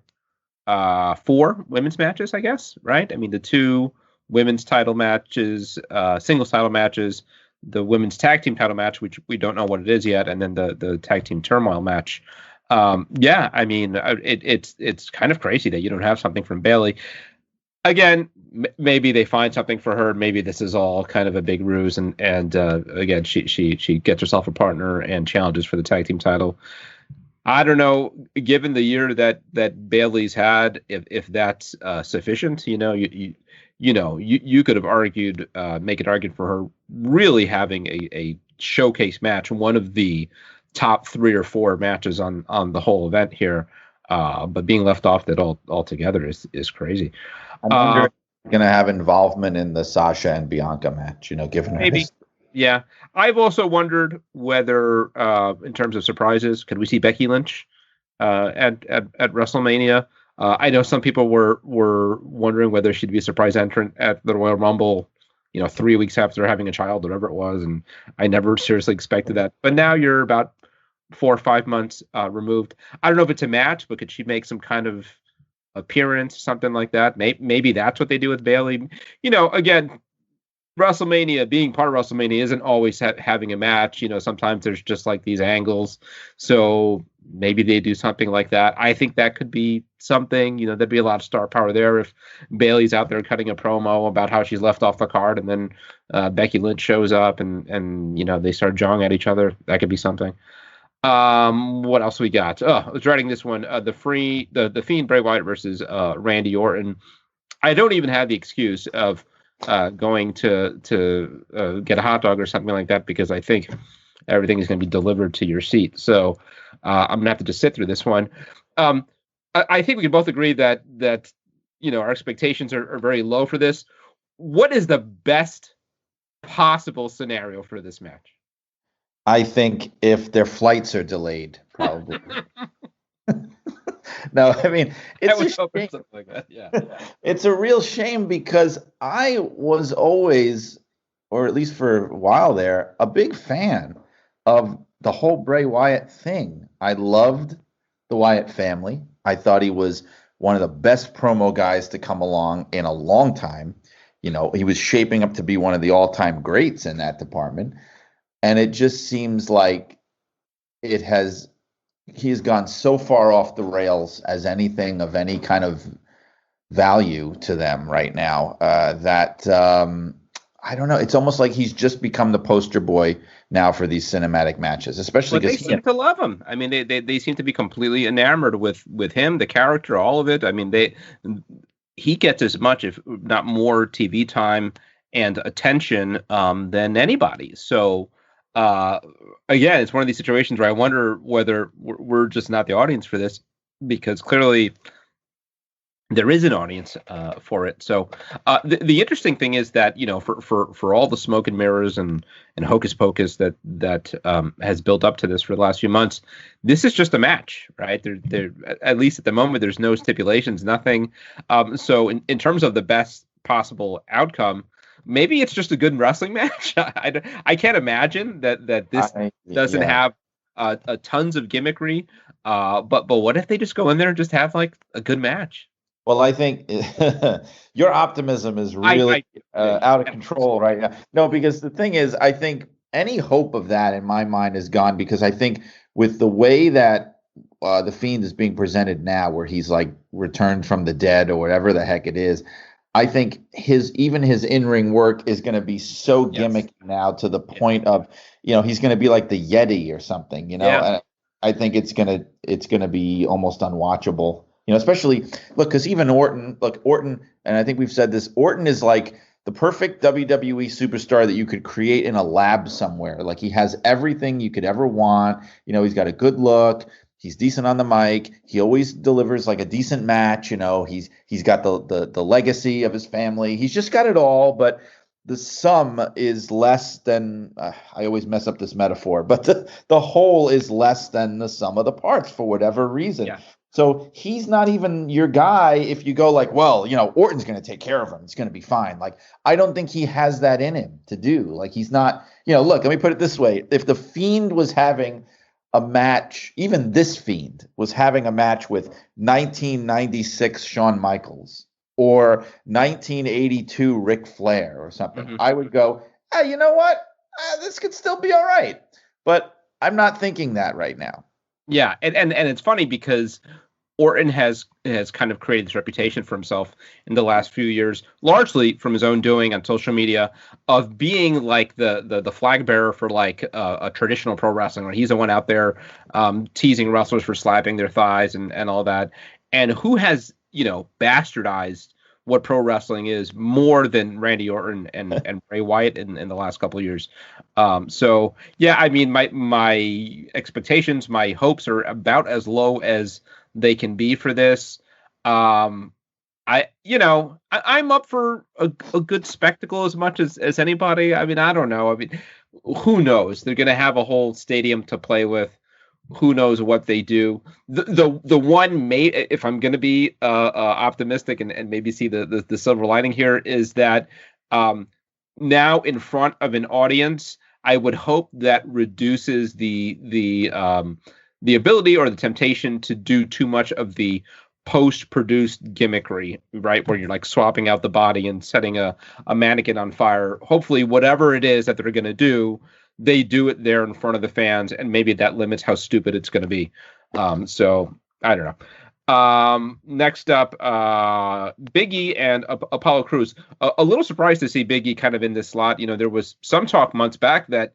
S2: 4 women's matches, I guess, right? I mean, the 2 women's title matches, singles title matches, the women's tag team title match, which we don't know what it is yet, and then the tag team turmoil match. I mean, it's kind of crazy that you don't have something from Bayley. Again, maybe they find something for her. Maybe this is all kind of a big ruse, and again, she gets herself a partner and challenges for the tag team title. I don't know. Given the year that Bayley's had, if that's sufficient, you could have argued, make an argument for her really having a showcase match, one of the top 3 or 4 matches on the whole event here, but being left off that altogether is crazy.
S3: I wonder if they're going to have involvement in the Sasha and Bianca match, given
S2: maybe.
S3: her.
S2: Yeah. I've also wondered whether, in terms of surprises, could we see Becky Lynch at WrestleMania? I know some people were wondering whether she'd be a surprise entrant at the Royal Rumble, 3 weeks after having a child, whatever it was, and I never seriously expected that. But now you're about 4 or 5 months removed. I don't know if it's a match, but could she make some kind of appearance, something like that? Maybe that's what they do with Bayley. Again, WrestleMania, being part of WrestleMania, isn't always having a match. Sometimes there's just like these angles. So maybe they do something like that. I think that could be something. There'd be a lot of star power there if Bayley's out there cutting a promo about how she's left off the card, and then Becky Lynch shows up and they start jawing at each other. That could be something. What else we got? I was writing this one. The Fiend Bray Wyatt versus Randy Orton. I don't even have the excuse of going to get a hot dog or something like that, because I think everything is going to be delivered to your seat. So I'm going to have to just sit through this one. I think we can both agree that our expectations are very low for this. What is the best possible scenario for this match?
S3: I think if their flights are delayed, probably. No, I mean, it's a shame. Like that. Yeah. It's a real shame, because I was always, or at least for a while there, a big fan of the whole Bray Wyatt thing. I loved the Wyatt family. I thought he was one of the best promo guys to come along in a long time. You know, he was shaping up to be one of the all-time greats in that department. And it just seems like he has gone so far off the rails as anything of any kind of value to them right now that I don't know. It's almost like he's just become the poster boy now for these cinematic matches, especially
S2: because they seem to love him. I mean, they seem to be completely enamored with him, the character, all of it. I mean, he gets as much, if not more, TV time and attention than anybody. So again, it's one of these situations where I wonder whether we're just not the audience for this, because clearly there is an audience for it. So the interesting thing is that, you know, for all the smoke and mirrors and hocus pocus that has built up to this for the last few months, this is just a match, right? There at least at the moment, there's no stipulations, nothing. So in terms of the best possible outcome, maybe it's just a good wrestling match. I can't imagine that this doesn't have a tons of gimmickry. But what if they just go in there and just have like a good match?
S3: Well, I think your optimism is really out of control right now. No, because the thing is, I think any hope of that in my mind is gone, because I think with the way that the Fiend is being presented now, where he's like returned from the dead or whatever the heck it is, I think even his in-ring work is going to be so gimmicky now, to the point of, you know, he's going to be like the Yeti or something, you know. Yeah. I think it's going to be almost unwatchable. You know, especially, look, because even Orton, and I think we've said this, Orton is like the perfect WWE superstar that you could create in a lab somewhere. Like, he has everything you could ever want. You know, he's got a good look. He's decent on the mic. He always delivers like a decent match. You know, he's got the legacy of his family. He's just got it all. But the sum is less than, I always mess up this metaphor, but the whole is less than the sum of the parts for whatever reason. Yeah. So he's not even your guy if you go like, well, you know, Orton's going to take care of him. It's going to be fine. Like, I don't think he has that in him to do. Like, he's not, you know, look, let me put it this way. If the Fiend was having a match, even this Fiend was having a match with 1996 Shawn Michaels or 1982 Ric Flair or something, I would go, hey, you know what? This could still be all right. But I'm not thinking that right now.
S2: Yeah, and it's funny because Orton has kind of created this reputation for himself in the last few years, largely from his own doing on social media, of being like the flag bearer for like a traditional pro wrestling. He's the one out there teasing wrestlers for slapping their thighs and all that. And who has, you know, bastardized what pro wrestling is more than Randy Orton and Bray Wyatt in the last couple of years. So yeah, I mean, my expectations, my hopes are about as low as they can be for this. I'm up for a good spectacle as much as anybody. I mean, I don't know. I mean, who knows? They're going to have a whole stadium to play with. Who knows what they do? The one if I'm going to be optimistic and maybe see the silver lining here, is that now in front of an audience, I would hope that reduces the ability or the temptation to do too much of the post-produced gimmickry, right? Where you're like swapping out the body and setting a mannequin on fire. Hopefully, whatever it is that they're going to do, they do it there in front of the fans, and maybe that limits how stupid it's going to be. So I don't know. Next up, Big E and Apollo Crews. A little surprised to see Big E kind of in this slot. You know, there was some talk months back that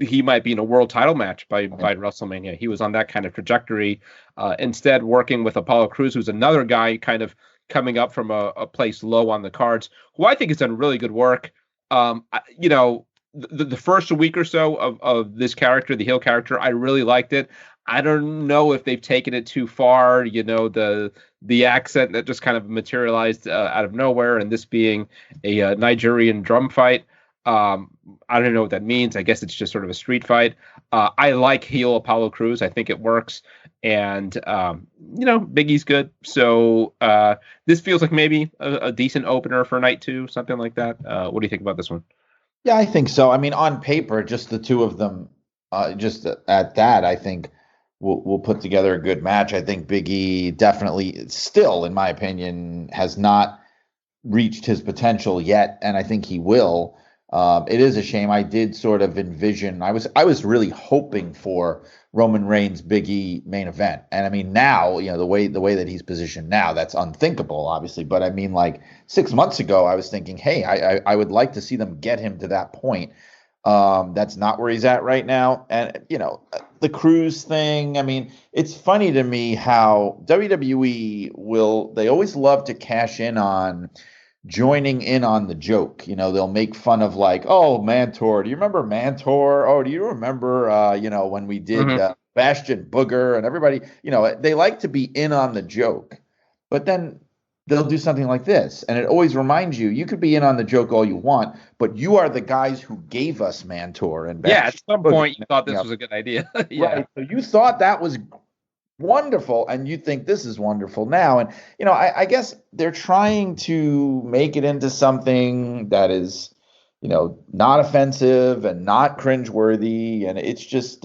S2: he might be in a world title match by WrestleMania. He was on that kind of trajectory. Instead, working with Apollo Crews, who's another guy kind of coming up from a place low on the cards, who I think has done really good work. You know, the first week or so of this character, the heel character, I really liked it. I don't know if they've taken it too far, you know, the accent that just kind of materialized out of nowhere, and this being a Nigerian drum fight. I don't know what that means. I guess it's just sort of a street fight. I like heel Apollo Crews. I think it works. And, you know, Big E's good. So this feels like maybe a decent opener for night 2, something like that. What do you think about this one?
S3: Yeah, I think so. I mean, on paper, just the two of them, just at that, I think we'll put together a good match. I think Big E definitely, still, in my opinion, has not reached his potential yet, and I think he will. It is a shame. I did sort of envision. I was really hoping for Roman Reigns Big E main event, and I mean now, the way that he's positioned now, that's unthinkable, obviously. But I mean, like 6 months ago, I was thinking, hey, I would like to see them get him to that point. That's not where he's at right now, and the cruise thing. I mean, it's funny to me how WWE they always love to cash in on joining in on the joke. They'll make fun of like, oh, Mantor. Do you remember Mantor? Oh, do you remember, when we did Bastion Booger and everybody, they like to be in on the joke, but then they'll do something like this. And it always reminds you could be in on the joke all you want, but you are the guys who gave us Mantor and Bastion
S2: at some
S3: Booger.
S2: point you thought this was a good idea. Yeah.
S3: Right. So you thought that was wonderful, and you think this is wonderful now. And I guess they're trying to make it into something that is not offensive and not cringeworthy, and it's just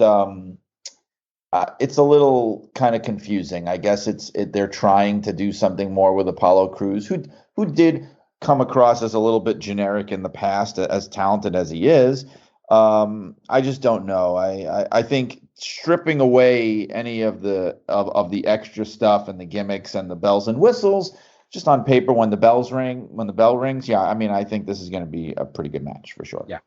S3: it's a little kind of confusing. I guess they're trying to do something more with Apollo Crews, who did come across as a little bit generic in the past, as talented as he is. I just don't know. I think stripping away any of the extra stuff and the gimmicks and the bells and whistles, just on paper, when the bell rings, yeah, I mean, I think this is going to be a pretty good match for sure.
S2: Yeah.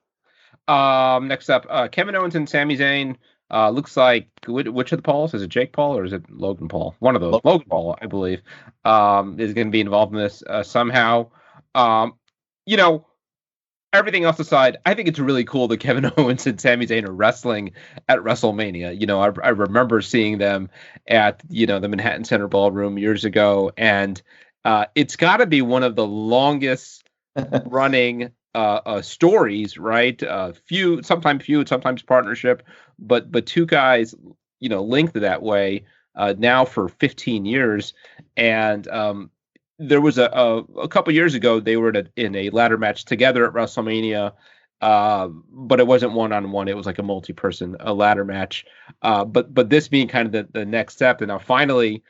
S2: Next up, Kevin Owens and Sami Zayn. Looks like which of the Pauls? Is it Jake Paul or is it Logan Paul? One of those. Logan Paul, I believe, is going to be involved in this somehow. Everything else aside, I think it's really cool that Kevin Owens and Sami Zayn are wrestling at WrestleMania. I remember seeing them at, the Manhattan Center Ballroom years ago, and it's got to be one of the longest running stories, right? Sometimes partnership, but two guys, linked that way now for 15 years. And there was a couple years ago, they were in a ladder match together at WrestleMania, but it wasn't one-on-one. It was like a multi-person ladder match. But this being kind of the next step, and now finally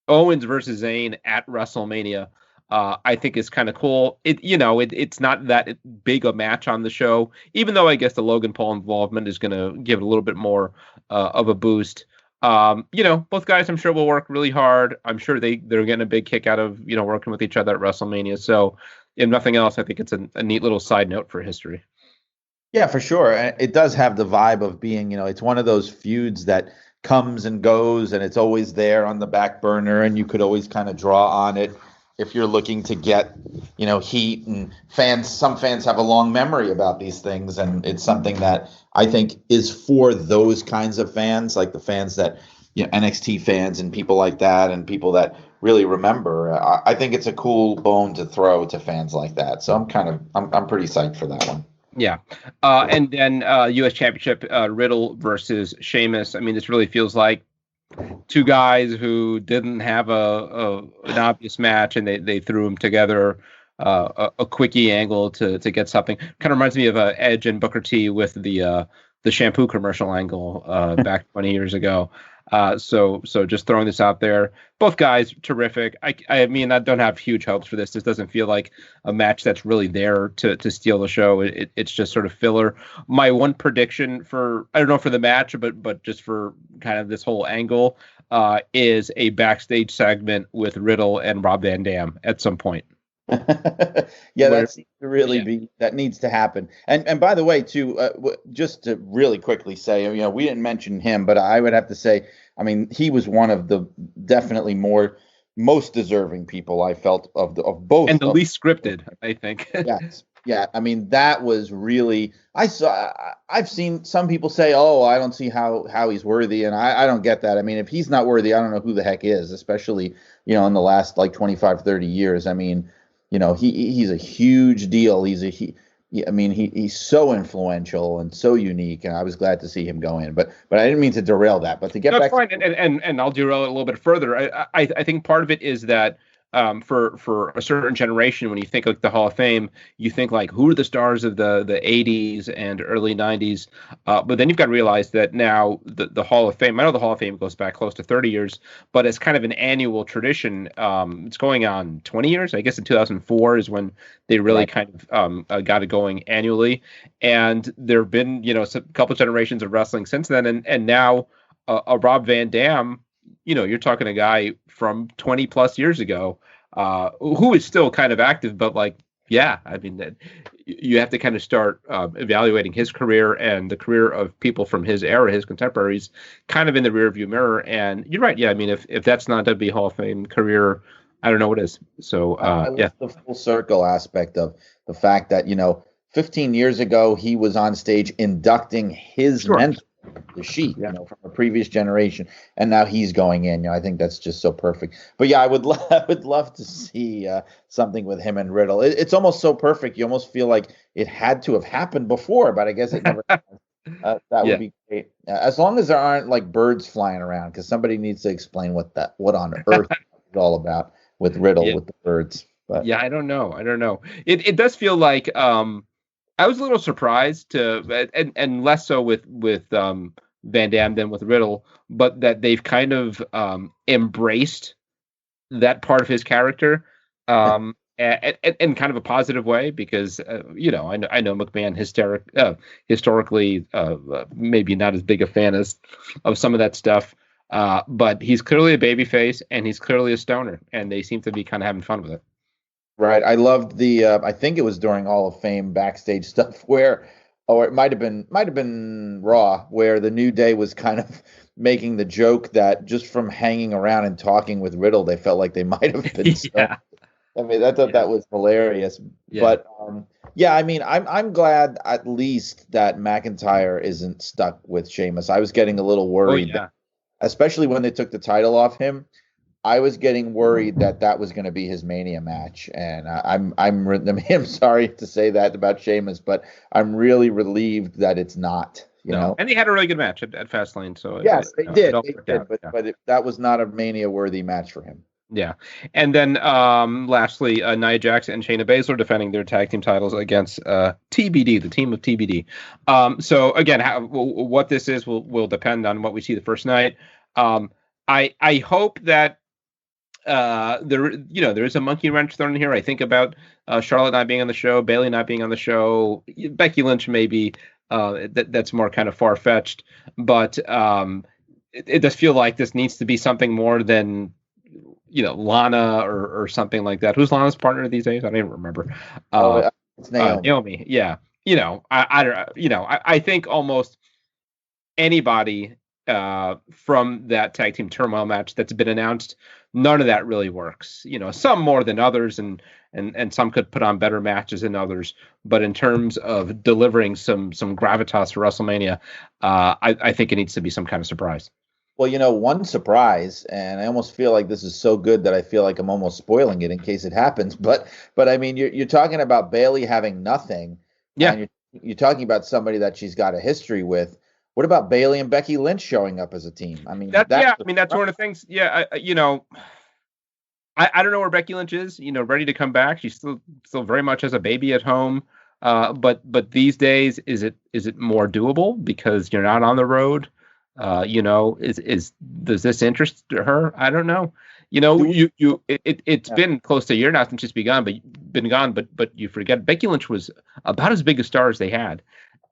S2: Owens versus Zayn at WrestleMania, I think is kind of cool. It's not that big a match on the show, even though I guess the Logan Paul involvement is going to give it a little bit more of a boost. Both guys I'm sure will work really hard. I'm sure they're getting a big kick out of, working with each other at WrestleMania. So if nothing else, I think it's a neat little side note for history.
S3: Yeah, for sure. It does have the vibe of being, it's one of those feuds that comes and goes, and it's always there on the back burner, and you could always kind of draw on it if you're looking to get, heat. And some fans have a long memory about these things, and it's something that I think is for those kinds of fans, like the fans that, NXT fans and people like that, and people that really remember. I think it's a cool bone to throw to fans like that. So I'm pretty psyched for that one.
S2: Yeah. And then U.S. Championship, Riddle versus Sheamus. I mean, this really feels like two guys who didn't have an obvious match, and they threw them together, a quickie angle to get something. Kind of reminds me of Edge and Booker T with the shampoo commercial angle back 20 years ago. So just throwing this out there. Both guys terrific. I mean, I don't have huge hopes for this. This doesn't feel like a match that's really there to steal the show. It's just sort of filler. My one prediction I don't know for the match, but just for kind of this whole angle, is a backstage segment with Riddle and Rob Van Dam at some point.
S3: Yeah, that needs to happen. And by the way, too, just to really quickly say, we didn't mention him, but I would have to say, I mean, he was one of the definitely most deserving people, I felt, of both,
S2: and the least scripted, I think.
S3: Yes. Yeah, I mean, that was really. I've seen some people say, "Oh, I don't see how he's worthy," and I don't get that. I mean, if he's not worthy, I don't know who the heck is, especially in the last like 25, 30 years. I mean, he's a huge deal. He's so influential and so unique, and I was glad to see him go in. But I didn't mean to derail that. But to get back,
S2: fine. And I'll derail it a little bit further. I think part of it is that for a certain generation, when you think like the Hall of Fame, you think like, who are the stars of the 80s and early 90s? But then you've got to realize that now the Hall of Fame, I know the Hall of Fame goes back close to 30 years, but it's kind of an annual tradition. It's going on 20 years. I guess in 2004 is when they really kind of got it going annually. And there have been, a couple of generations of wrestling since then. And now a Rob Van Dam, you're talking a guy from 20 plus years ago, who is still kind of active, but like, yeah, I mean, you have to kind of start evaluating his career and the career of people from his era, his contemporaries, kind of in the rearview mirror. And you're right. Yeah, I mean, if that's not a WWE Hall of Fame career, I don't know what is. So,
S3: I love the full circle aspect of the fact that, 15 years ago, he was on stage inducting his mentor, the Sheik, from a previous generation, and now he's going in. I think that's just so perfect. But yeah, I would love to see something with him and Riddle. It's almost so perfect, you almost feel like it had to have happened before, but I guess it never. That would be great, as long as there aren't like birds flying around, because somebody needs to explain what on earth is all about with Riddle with the birds. But
S2: I don't know. It does feel like I was a little surprised to, and less so with Van Dam than with Riddle, but that they've kind of embraced that part of his character, and kind of a positive way, because I know McMahon historically maybe not as big a fan of some of that stuff, but he's clearly a babyface and he's clearly a stoner, and they seem to be kind of having fun with it.
S3: Right. I loved the I think it was during Hall of Fame backstage stuff or it might have been Raw, where the New Day was kind of making the joke that just from hanging around and talking with Riddle, they felt like they might have been stoned. I mean, I thought that was hilarious. But I mean, I'm glad at least that McIntyre isn't stuck with Sheamus. I was getting a little worried, especially when they took the title off him. I was getting worried that was going to be his Mania match, and I'm sorry to say that about Sheamus, but I'm really relieved that it's not. You know,
S2: and they had a really good match at Fastlane. So
S3: yes, they did, but that was not a Mania-worthy match for him.
S2: Yeah, and then lastly, Nia Jax and Shayna Baszler defending their tag team titles against TBD, the team of TBD. So again, what this is will depend on what we see the first night. I hope that. There is a monkey wrench thrown in here. I think about Charlotte not being on the show, Bayley not being on the show, Becky Lynch maybe. That's more kind of far fetched, but it does feel like this needs to be something more than Lana or something like that. Who's Lana's partner these days? I don't even remember.
S3: It's Naomi.
S2: Naomi. Yeah. I think almost anybody from that tag team turmoil match that's been announced, none of that really works. Some more than others, and some could put on better matches than others. But in terms of delivering some gravitas for WrestleMania, I think it needs to be some kind of surprise.
S3: Well, one surprise, and I almost feel like this is so good that I feel like I'm almost spoiling it in case it happens. But I mean, you're talking about Bayley having nothing.
S2: Yeah.
S3: And you're talking about somebody that she's got a history with. What about Bayley and Becky Lynch showing up as a team? I mean, that's one of the things.
S2: Yeah, I don't know where Becky Lynch is. Ready to come back. She's still very much as a baby at home. But these days, is it more doable because you're not on the road? Does this interest her? I don't know. It's been close to a year now since she's been gone. But you forget Becky Lynch was about as big a star as they had.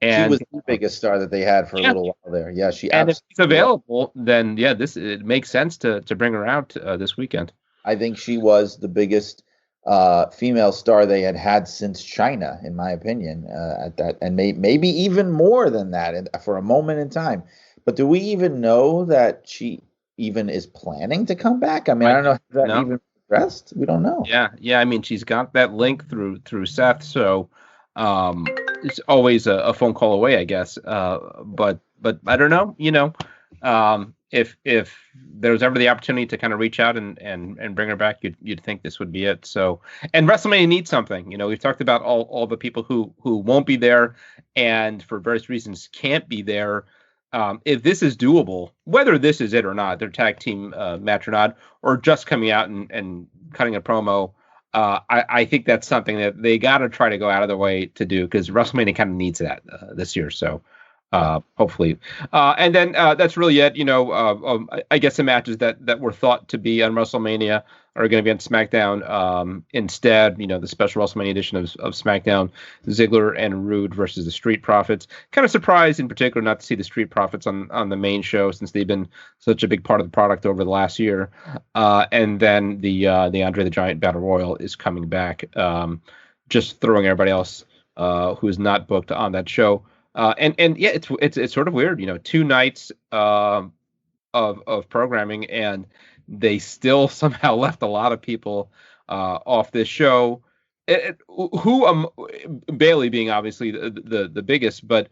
S2: And
S3: she was the biggest star that they had for a little while there. Yeah,
S2: and if she's available, then it makes sense to bring her out this weekend.
S3: I think she was the biggest female star they had since China, in my opinion, at that, and maybe even more than that for a moment in time. But do we even know that she even is planning to come back? I mean, I don't know if that even progressed. We don't know.
S2: Yeah. I mean, she's got that link through Seth, so. It's always a phone call away, I guess. But I don't know. If there was ever the opportunity to kind of reach out and bring her back, you'd think this would be it. So, and WrestleMania needs something. We've talked about all the people who won't be there and for various reasons can't be there. if this is doable, whether this is it or not, their tag team match or not, or just coming out and cutting a promo, I think that's something that they got to try to go out of their way to do, because WrestleMania kind of needs that this year. So hopefully. And then that's really it. I guess the matches that were thought to be on WrestleMania are going to be on SmackDown instead. The special WrestleMania edition of SmackDown, Ziggler and Rude versus the Street Profits. Kind of surprised in particular not to see the Street Profits on the main show, since they've been such a big part of the product over the last year. And then the Andre the Giant Battle Royal is coming back, just throwing everybody else who is not booked on that show. And yeah, it's sort of weird, 2 nights of programming, and they still somehow left a lot of people off this show. Bailey being obviously the biggest, but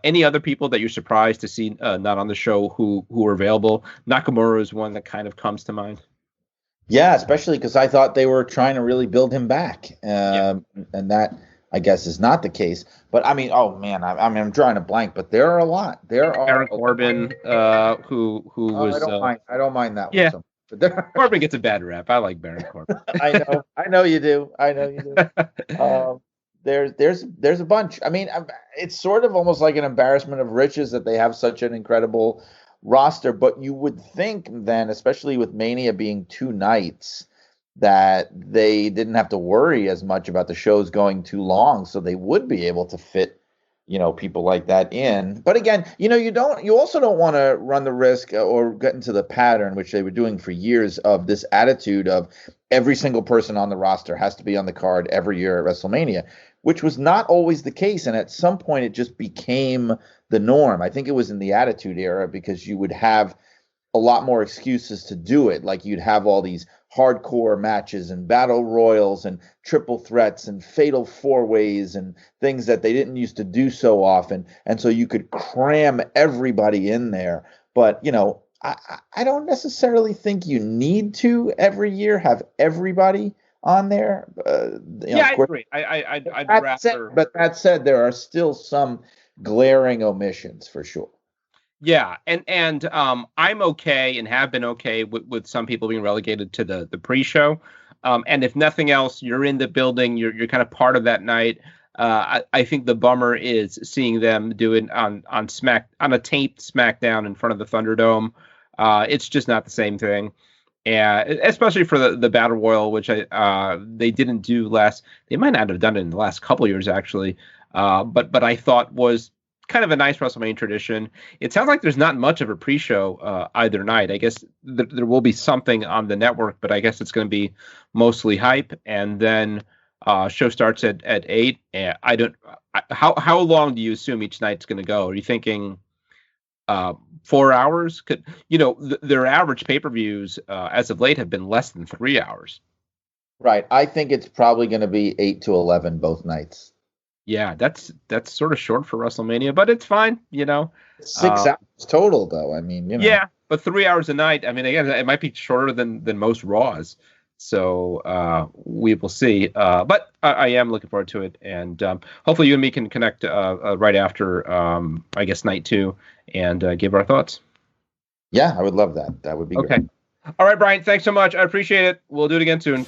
S2: any other people that you're surprised to see not on the show who are available? Nakamura is one that kind of comes to mind.
S3: Yeah, especially because I thought they were trying to really build him back, and that, I guess, is not the case. But I mean, oh man, I'm drawing a blank. But there are a lot. There are
S2: Baron Corbin, who was.
S3: I don't mind that
S2: yeah.
S3: one. But
S2: Corbin gets a bad rap. I like Baron Corbin.
S3: I know you do. There's a bunch. I mean, it's sort of almost like an embarrassment of riches that they have such an incredible roster. But you would think then, especially with Mania being 2 nights, that they didn't have to worry as much about the shows going too long, so they would be able to fit, people like that in. But again, you also don't want to run the risk or get into the pattern, which they were doing for years, of this attitude of every single person on the roster has to be on the card every year at WrestleMania, which was not always the case. And at some point it just became the norm. I think it was in the Attitude Era, because you would have a lot more excuses to do it. Like, you'd have all these hardcore matches and battle royals and triple threats and fatal 4-ways and things that they didn't used to do so often. And so you could cram everybody in there. But, I don't necessarily think you need to every year have everybody on there.
S2: I agree. I'd rather.
S3: But that said, there are still some glaring omissions for sure.
S2: Yeah, and I'm okay and have been okay with some people being relegated to the pre-show. And if nothing else, you're in the building, you're kind of part of that night. I think the bummer is seeing them do it on a taped SmackDown in front of the Thunderdome. It's just not the same thing. And especially for the Battle Royal, which they didn't do last. They might not have done it in the last couple of years, actually. But I thought was kind of a nice WrestleMania tradition. It sounds like there's not much of a pre-show either night. I guess there will be something on the network, but I guess it's going to be mostly hype. And then show starts at 8. And how long do you assume each night's going to go? Are you thinking 4 hours? Their average pay-per-views as of late have been less than 3 hours.
S3: Right. I think it's probably going to be 8 to 11 both nights.
S2: Yeah, that's sort of short for WrestleMania, but it's fine,
S3: 6 hours total, though. I mean,
S2: Yeah, but 3 hours a night. I mean, again, it might be shorter than most Raws. So we will see. But I am looking forward to it. And hopefully you and me can connect right after, I guess, night 2 and give our thoughts.
S3: Yeah, I would love that. That would be
S2: okay.
S3: Great.
S2: All right, Brian, thanks so much. I appreciate it. We'll do it again soon.